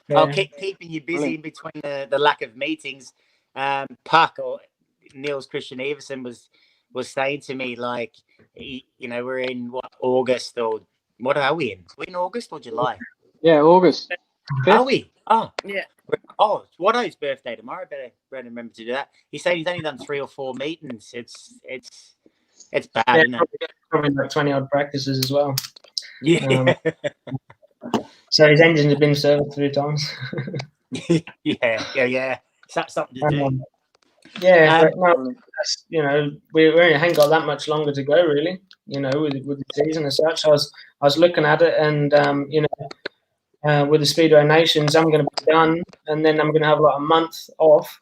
Yeah. I'll keeping you busy in between the lack of meetings. Puck, or Niels Christian Everson, was saying to me, like, you know, we're in August, or what are we in? We're in August or July? Yeah, August. Are we? Oh, Yeah. Oh, Watto's birthday tomorrow. Better remember to do that. He said he's only done 3 or 4 meetings. It's bad, Yeah, isn't it? probably like 20 odd practices as well. Yeah. So his engine's been serviced 3 times. yeah. Something to do. But no, you know, we really haven't got that much longer to go, really. You know, with the season as such. I was looking at it, and you know, with the Speedway Nations, I'm going to be done, and then I'm going to have like a month off,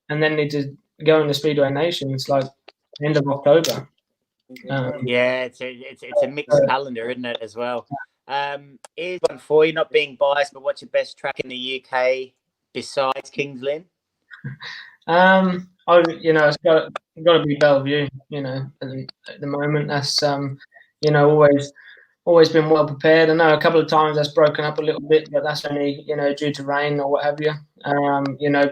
and then need to go in the Speedway Nations like end of October. Yeah, it's a mixed calendar, isn't it, as well? Here's one for you, not being biased, but what's your best track in the UK besides Kings Lynn? You know, it's got to be Bellevue. You know, at the moment, that's you know, always been well prepared. I know a couple of times that's broken up a little bit, but that's only, you know, due to rain or what have you. You know,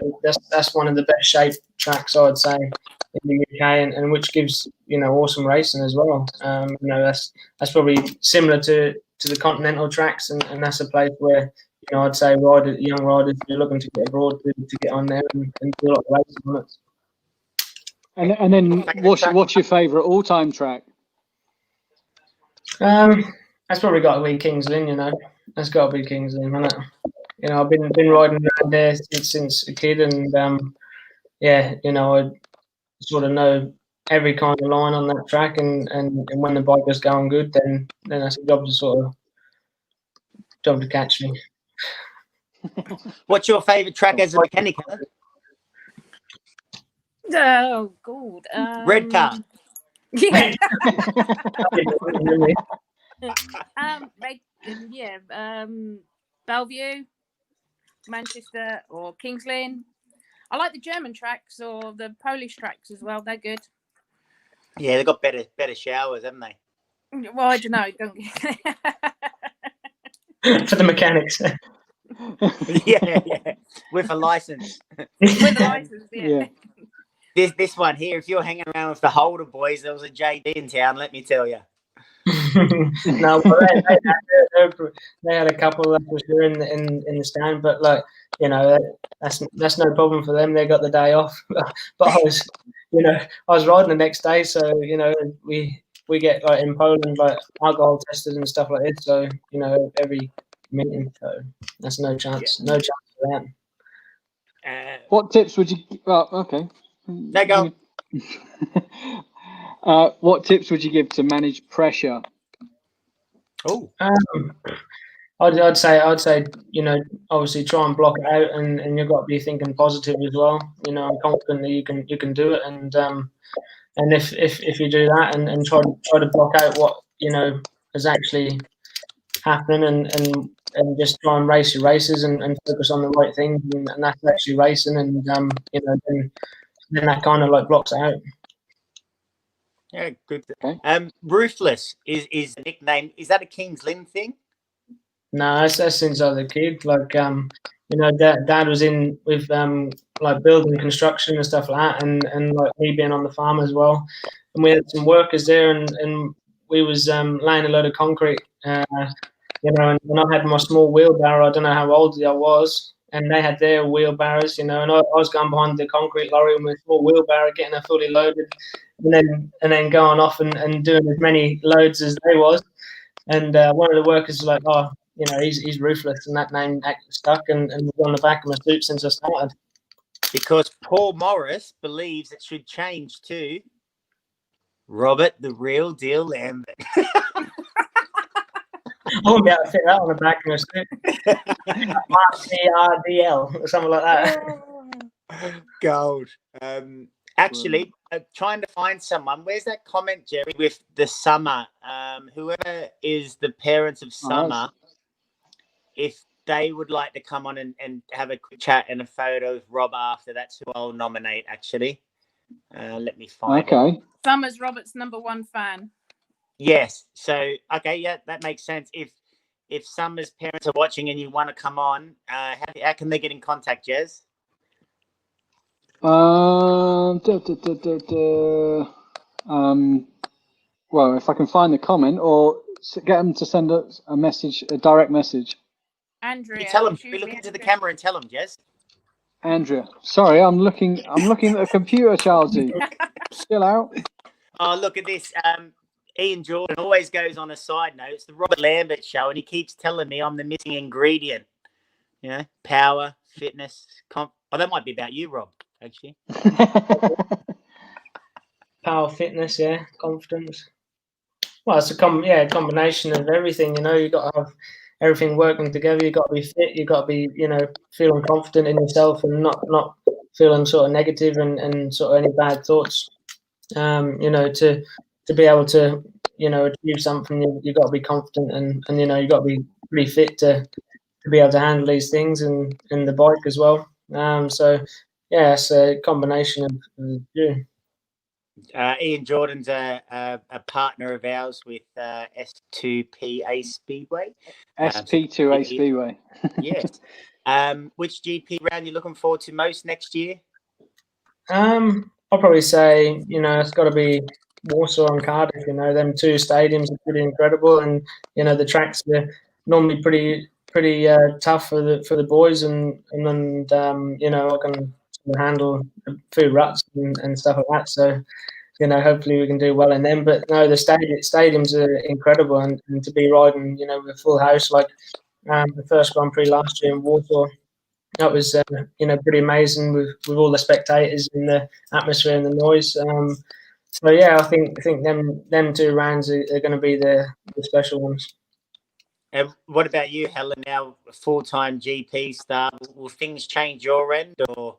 that's one of the best shaped tracks, I'd say, in the UK, and which gives, you know, awesome racing as well. You know, that's probably similar to the continental tracks, and that's a place where, you know, I'd say young riders who are looking to get abroad to get on there and do a lot of racing on it. And then what's your favourite all-time track? That's probably got to be Kings Lynn, you know. That's got to be Kings Lynn, hasn't it? You know, I've been riding around there since a kid, and yeah, you know, I sort of know every kind of line on that track, and when the bike is going good, then that's a job to catch me. What's your favourite track as a mechanic, Helen? Oh, God. Red car. Yeah. Bellevue, Manchester, or Kings Lynn. I like the German tracks or the Polish tracks as well. They're good. Yeah, they've got better showers, haven't they? Well, I don't know. For the mechanics. yeah, with a license. With a license, yeah. This one here, if you're hanging around with the Holder boys, there was a JD in town, let me tell you. No, they had a couple that was here in the stand, but like, you know, that's no problem for them. They got the day off. But I was riding the next day, so you know, we get like in Poland like alcohol tested and stuff like this. So you know, every meeting, so that's no chance for that. What tips would you? Well, okay. No, go. What tips would you give to manage pressure? Oh, I'd say, you know, obviously try and block it out, and you've got to be thinking positive as well. You know, I'm confident that you can do it, and if you do that and try to block out what, you know, is actually happening, and just try and race your races and focus on the right things, and that's actually racing, and you know, then that kind of like blocks it out. Yeah, good. Okay. Ruthless is a nickname. Is that a Kings Lynn thing? No, that's since I was a kid. Like, you know, dad was in with like building construction and stuff like that, and like me being on the farm as well. And we had some workers there, and we was laying a load of concrete. You know, and when I had my small wheelbarrow, I don't know how old I was, and they had their wheelbarrows, you know, and I was going behind the concrete lorry with my small wheelbarrow, getting it fully loaded, and then going off and doing as many loads as they was. And one of the workers was like, "Oh, you know, he's ruthless," and that name stuck and was on the back of my suit since I started. Because Paul Morris believes it should change to Robert the Real Deal Lambert. won't be able to fit that on the back of a suit. RCRDL or something like that. Gold. Actually, trying to find someone. Where's that comment, Jerry, with the Summer? Whoever is the parents of Summer, if they would like to come on and have a quick chat and a photo of Rob after, that's who I'll nominate, actually. Let me find it. Summer's Robert's #1 fan. Yes. So, okay, yeah, that makes sense. If Summer's parents are watching and you want to come on, how can they get in contact, Jez? Well, if I can find the comment, or get them to send us a message, a direct message. Andrea, you tell them. Be looking to the camera and tell them, Jez. Andrea, sorry, I'm looking at the computer, Charlesy. Chill out. Oh, look at this. Ian Jordan always goes on a side note. It's the Robert Lambert show, and he keeps telling me I'm the missing ingredient. You know, power, fitness. That might be about you, Rob, actually. Power, fitness, yeah, confidence. Well, it's a combination of everything. You know, you've got to have everything working together. You've got to be fit. You've got to be, feeling confident in yourself and not feeling sort of negative and sort of any bad thoughts. To be able to, achieve something, you've got to be confident and you've got to be pretty fit to be able to handle these things and the bike as well. So, yeah, it's a combination of you. Ian Jordan's a partner of ours with S2PA Speedway. SP2A Speedway. Yes. Which GP round are you looking forward to most next year? I'll probably say, it's got to be Warsaw and Cardiff. Them two stadiums are pretty incredible, and the tracks are normally pretty tough for the boys, and then I can handle a few ruts and stuff like that. So hopefully we can do well in them. But no, the stadiums are incredible, and to be riding with a full house like the first Grand Prix last year in Warsaw. That was, pretty amazing with all the spectators and the atmosphere and the noise. So yeah, I think them two rounds are going to be the special ones. And what about you, Helen? Now full-time GP staff, will things change your end, or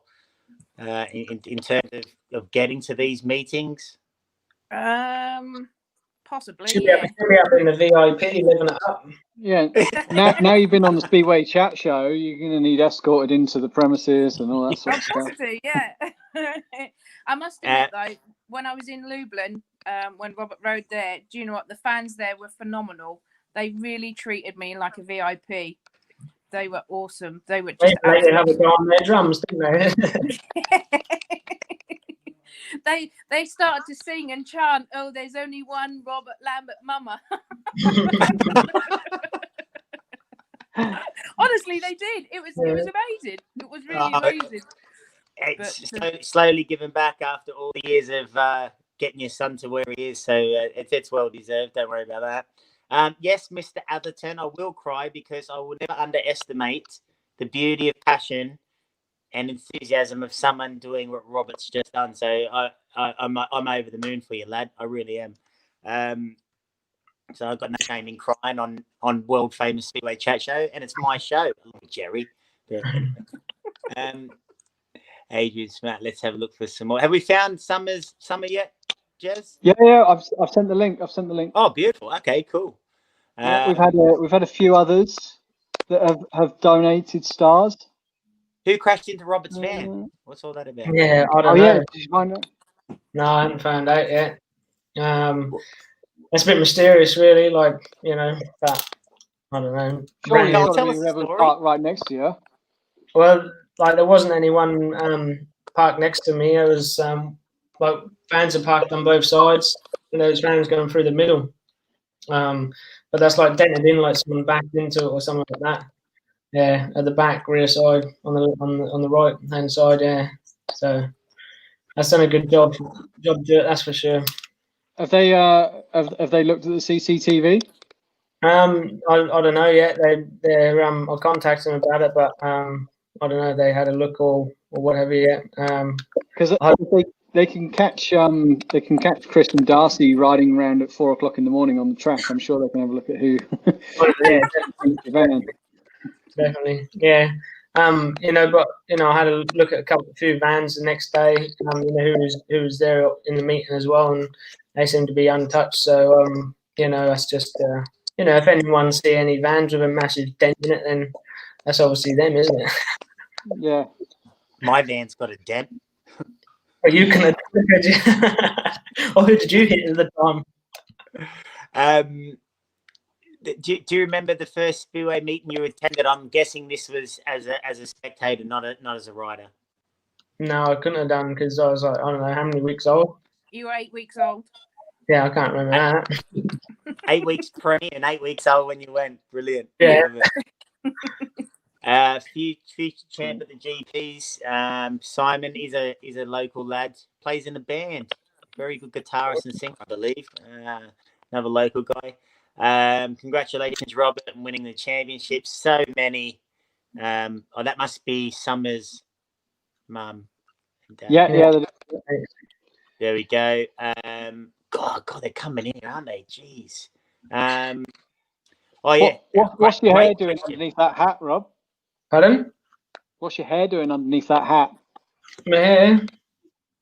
in terms of getting to these meetings? Possibly. Should be up in the VIP, living it up. Yeah. Now you've been on the Speedway chat show, you're going to need escorted into the premises and all that sort of stuff. Yeah. I must admit though, when I was in Lublin, when Robert rode there, do you know what? The fans there were phenomenal. They really treated me like a VIP. They were awesome. They were just. They didn't have a go on their drums, didn't they? They started to sing and chant, "Oh, there's only one Robert Lambert mama." Honestly, they did. It was amazing. It was really amazing. It's slowly giving back after all the years of getting your son to where he is. So it's well deserved. Don't worry about that. Yes, Mr. Atherton, I will cry because I will never underestimate the beauty of passion and enthusiasm of someone doing what Robert's just done. So I'm over the moon for you, lad. I really am. So I've got no shame in crying on world famous Speedway chat show, and it's my show, along with Jerry. Adrian Smart, let's have a look for some more. Have we found Summer yet, Jez? Yeah, I've sent the link. Oh, beautiful. Okay, cool. Yeah, we've had a few others that have donated stars. Who crashed into Robert's van? What's all that about? Yeah, I don't know. Yeah, did you find out? No, I haven't found out yet. It's a bit mysterious, really. But I don't know. Surely Tell there's got to us be the a Rebel story. Park right next to you. Well, there wasn't anyone parked next to me. It was fans are parked on both sides, and there's vans going through the middle. But that's dented in, like someone backed into it or something like that. Yeah, at the back rear side on the right hand side. Yeah, so that's done a good job. That's for sure. Have they looked at the CCTV? I don't know yet. I contacted them about it, but I don't know if they had a look or whatever yet. Because they can catch Chris and Darcy riding around at 4 o'clock in the morning on the track. I'm sure they can have a look at who. Yeah, definitely. Yeah. But I had a look at a few vans the next day. Who was there in the meeting as well, and they seem to be untouched. So that's just if anyone see any vans with a massive dent in it, then that's obviously them, isn't it? Yeah. My van's got a dent. Are you gonna? Or who did you hit at the time? Do you remember the first Speedway meeting you attended? I'm guessing this was as a spectator, not as a rider. No, I couldn't have done because I was like, I don't know how many weeks old. You were 8 weeks old. Yeah, I can't remember that. 8 weeks pre and 8 weeks old when you went. Brilliant. Yeah. Future champ at the GPs. Simon is a local lad. Plays in a band. Very good guitarist and singer, I believe. Another local guy. Congratulations, Robert, on winning the championship. So many. That must be Summer's mum. Yeah. There we go. God, they're coming in, aren't they? Jeez. What's your hair doing underneath that hat, Rob? Pardon? What's your hair doing underneath that hat? My hair.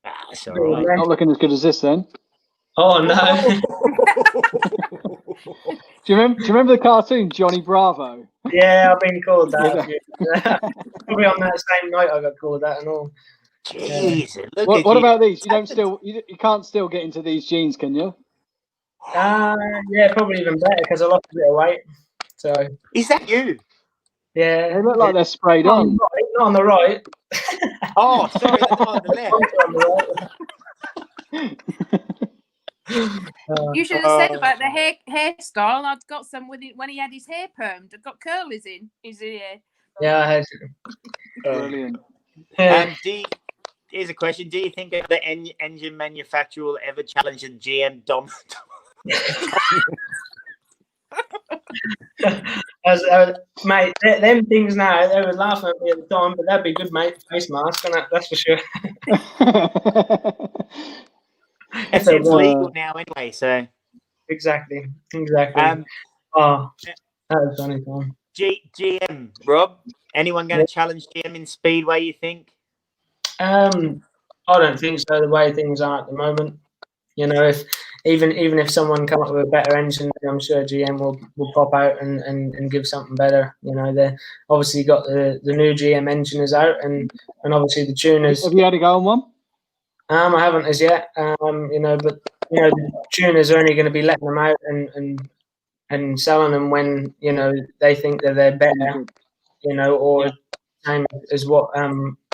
That's all right. Not looking as good as this then. Oh no. Do you remember the cartoon Johnny Bravo? Yeah, I've been called that. Probably on that same night I got called that and all. Jeez. What about these? You can't still get into these jeans, can you? Yeah, probably even better because I lost a bit of weight. So is that you? Yeah. They look like they're sprayed on. Not on the right. Oh, sorry, on the left. You should have said about the hairstyle. I'd got some with it when he had his hair permed. I've got curlies in his ear. Yeah, I had. Brilliant. Here's a question: do you think the engine manufacturer will ever challenge the GM Dom? Mate, them things now, they were laughing at me at the time, but that'd be good, mate. Face mask, and that's for sure. It's legal now anyway, so. Exactly. That was funny time. GM, Rob, anyone going to challenge GM in Speedway, you think? I don't think so, the way things are at the moment. If even if someone come up with a better engine, I'm sure GM will pop out and give something better. They obviously got the new GM engine is out and obviously the tuners. Have you had a go on one? I haven't as yet. But the tuners are only going to be letting them out and selling them when they think that they're better, or same as what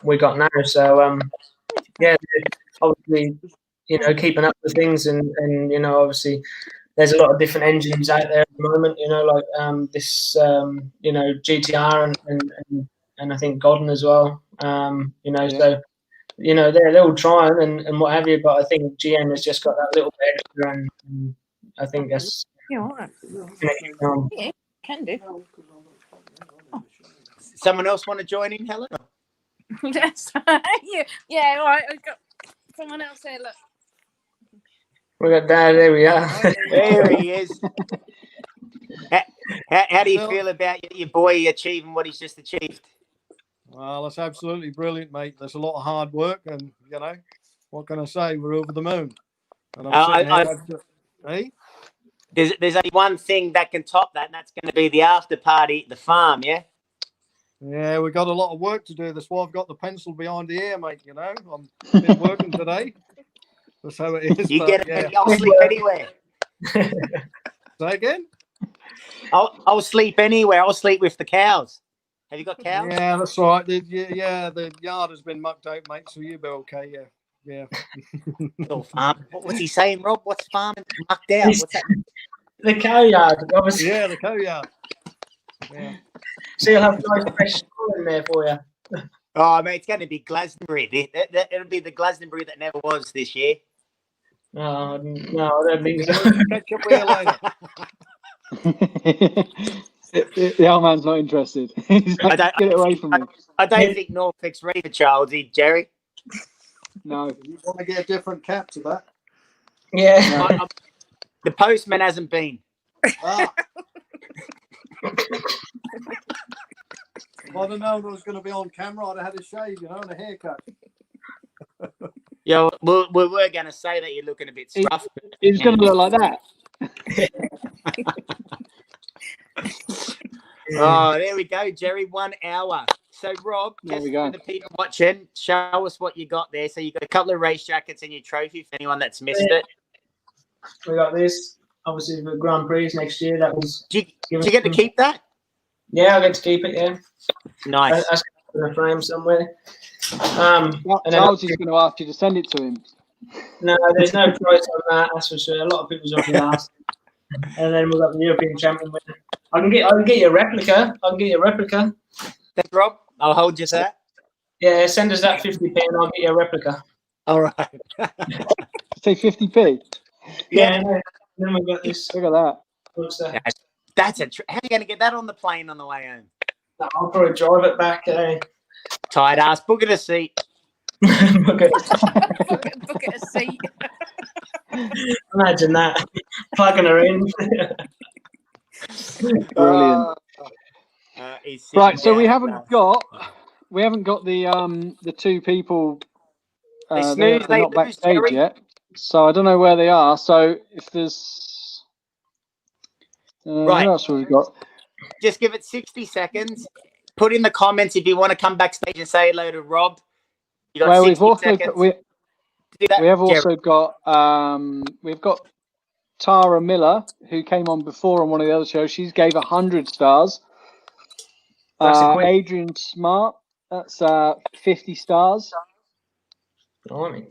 we got now. So obviously. Keeping up with things and obviously there's a lot of different engines out there at the moment, like this GTR and I think Godden as well. So they're all trying and what have you, but I think GM has just got that little bit extra and I think that's Can do. Someone else want to join in, Helen? Yes. Yeah, all right. I've got someone else here, look. We got Dad, there we are. There he is. How do you feel about your boy achieving what he's just achieved? Well, that's absolutely brilliant, mate. There's a lot of hard work and, what can I say? We're over the moon. And There's only one thing that can top that, and that's going to be the after party at the farm, yeah? Yeah, we've got a lot of work to do. That's why I've got the pencil behind the ear, mate, I'm been working today. That's how it is. I'll sleep anywhere. Say again? I'll sleep anywhere. I'll sleep with the cows. Have you got cows? Yeah, that's right. The yard has been mucked out, mate, so you'll be okay, yeah. Farm. What's he saying, Rob? What's farming mucked out? What's that? The cow yard, obviously. Yeah, the cow yard. Yeah. So you'll have nice fresh soil in there for you. Oh, mate, it's going to be Glastonbury. It'll be the Glastonbury that never was this year. No, I don't think so. Catch up with you later. The old man's not interested. He's like, get it away from me. I don't think Norfolk's ready for Charlesy, Jerry. No. You want to get a different cap to that? Yeah. The postman hasn't been. Ah. If I'd have known I was going to be on camera, I'd have had a shave, and a haircut. Yeah, we were going to say that you're looking a bit scruffy. It's going to look like that. Oh, there we go, Jerry. 1 hour. So, Rob, There just we go. for the people watching, show us what you got there. So, you got a couple of race jackets and your trophy for anyone that's missed it. We got this. Obviously, the Grand Prix next year. That was. Did you get to keep that? Yeah, I get to keep it. Yeah. Nice. That's in a frame somewhere. Charles is going to ask you to send it to him. No, there's no price on that. That's for sure. A lot of people's already asked. And then we've got the European champion winner. I can get you a replica. Thanks, Rob. I'll hold you to that. Yeah, send us that 50p and I'll get you a replica. All right. Say 50p. Yeah. Then we've got this. Look at that. What's that? That's how are you going to get that on the plane on the way home? I'll probably drive it back. Tight ass. Book it a seat. Book it a seat. Imagine that. Plugging her in. Brilliant. Right, so we haven't got the two people. They're not backstage yet, so I don't know where they are. So if there's right, who else have we got? Just give it 60 seconds. Put in the comments if you want to come backstage and say hello to Rob. You got Well, 60 seconds. We've got Tara Miller, who came on before on one of the other shows. She's gave 100 stars. Adrian Smart, that's 50 stars. Blimey.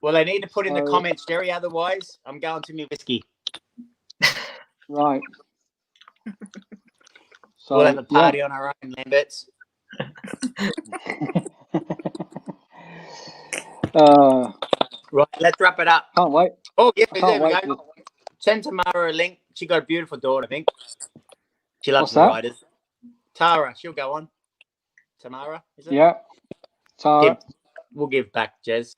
Well, they need to put in the comments, Jerry. Otherwise, I'm going to my whiskey. Right. So, we'll have a party on our own, Lamberts. Right, let's wrap it up. Can't wait. Oh, yeah, there we go. Send Tamara a link. She got a beautiful daughter, I think. She loves the riders. Tara, she'll go on. Tamara, is it? Yeah. Tara. We'll give back, Jez.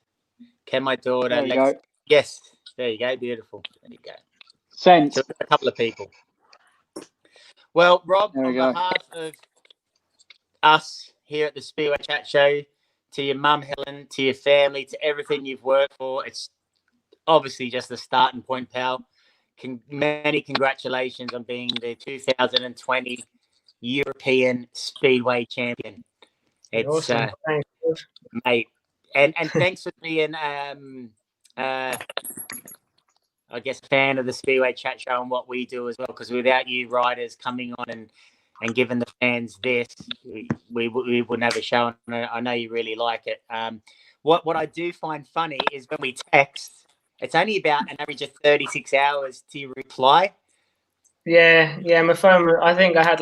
Can my daughter? There you go. Yes, there you go. Beautiful. There you go. Sent. So a couple of people. Well, Rob, on behalf of us here at the Speedway Chat Show, to your mum, Helen, to your family, to everything you've worked for, it's obviously just the starting point, pal. Many congratulations on being the 2020 European Speedway champion. It's awesome. mate, and thanks for being I guess a fan of the Speedway Chat Show and what we do as well, because without you riders coming on and giving the fans this, we wouldn't have a show. And I know you really like it. What I do find funny is when we text, it's only about an average of 36 hours to reply. Yeah, my phone, I think I had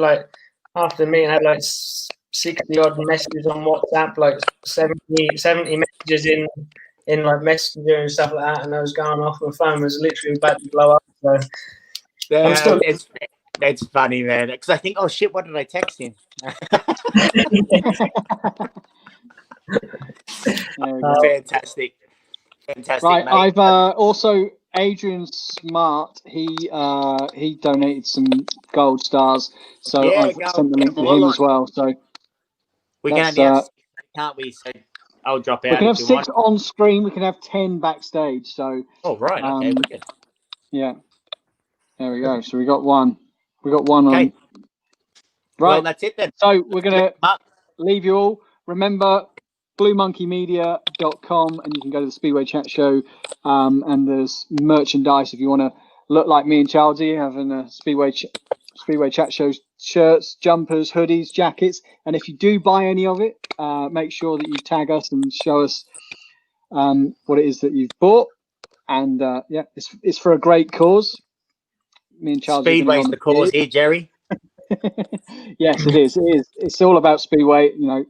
after the meeting, I had 60 odd messages on WhatsApp, 70 messages in Messenger and stuff like that, and I was going off. My phone was literally about to blow up. So it's funny, man, because I think, oh shit, what did I text him? Fantastic. Right, mate. I've also Adrian Smart. He donated some gold stars, so I've sent the link to him as well. So we can only have 6, can't we? So I'll drop out. We can have 6 on screen. We can have 10 backstage. So. Oh right. Okay. Wicked. Yeah. There we go. So we got one. We got one on. Right. Well, that's it then. So we're gonna leave you all. Remember, bluemonkeymedia.com, and you can go to the Speedway Chat Show. And there's merchandise if you want to look like me and Charlesy, having a Speedway Chat Show shirts, jumpers, hoodies, jackets. And if you do buy any of it, make sure that you tag us and show us what it is that you've bought. And it's for a great cause. Me and Charles. Speedway's the cause here, Jerry. Yes, it is. It is. It's all about Speedway. You know,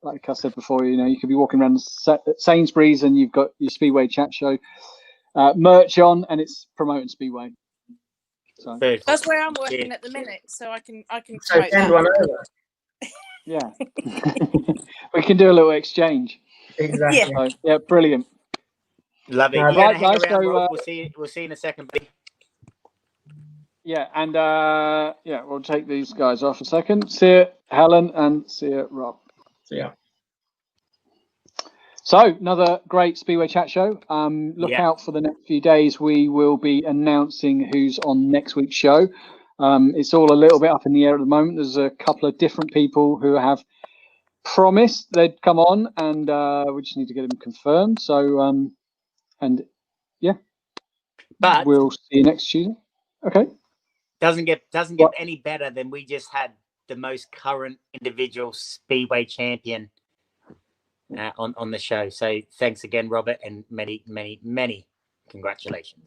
like I said before, you could be walking around Sainsbury's and you've got your Speedway Chat Show merch on, and it's promoting Speedway. So that's where I'm working at the minute, so I can send one over. Yeah. We can do a little exchange. Exactly. So, yeah, brilliant. Love it. No, You gotta right, hang guys, around, so, Rob. We'll see you in a second. Yeah, and yeah, we'll take these guys off a second. See you, Helen, and see you, Rob. So, yeah. So another great Speedway chat show. Look Yeah. out for the next few days. We will be announcing who's on next week's show. It's all a little bit up in the air at the moment. There's a couple of different people who have promised they'd come on, and we just need to get them confirmed. So, and yeah, But we'll see you next Tuesday. Okay. doesn't get What? any better than we just had the most current individual Speedway champion on the show. So thanks again, Robert, and many congratulations.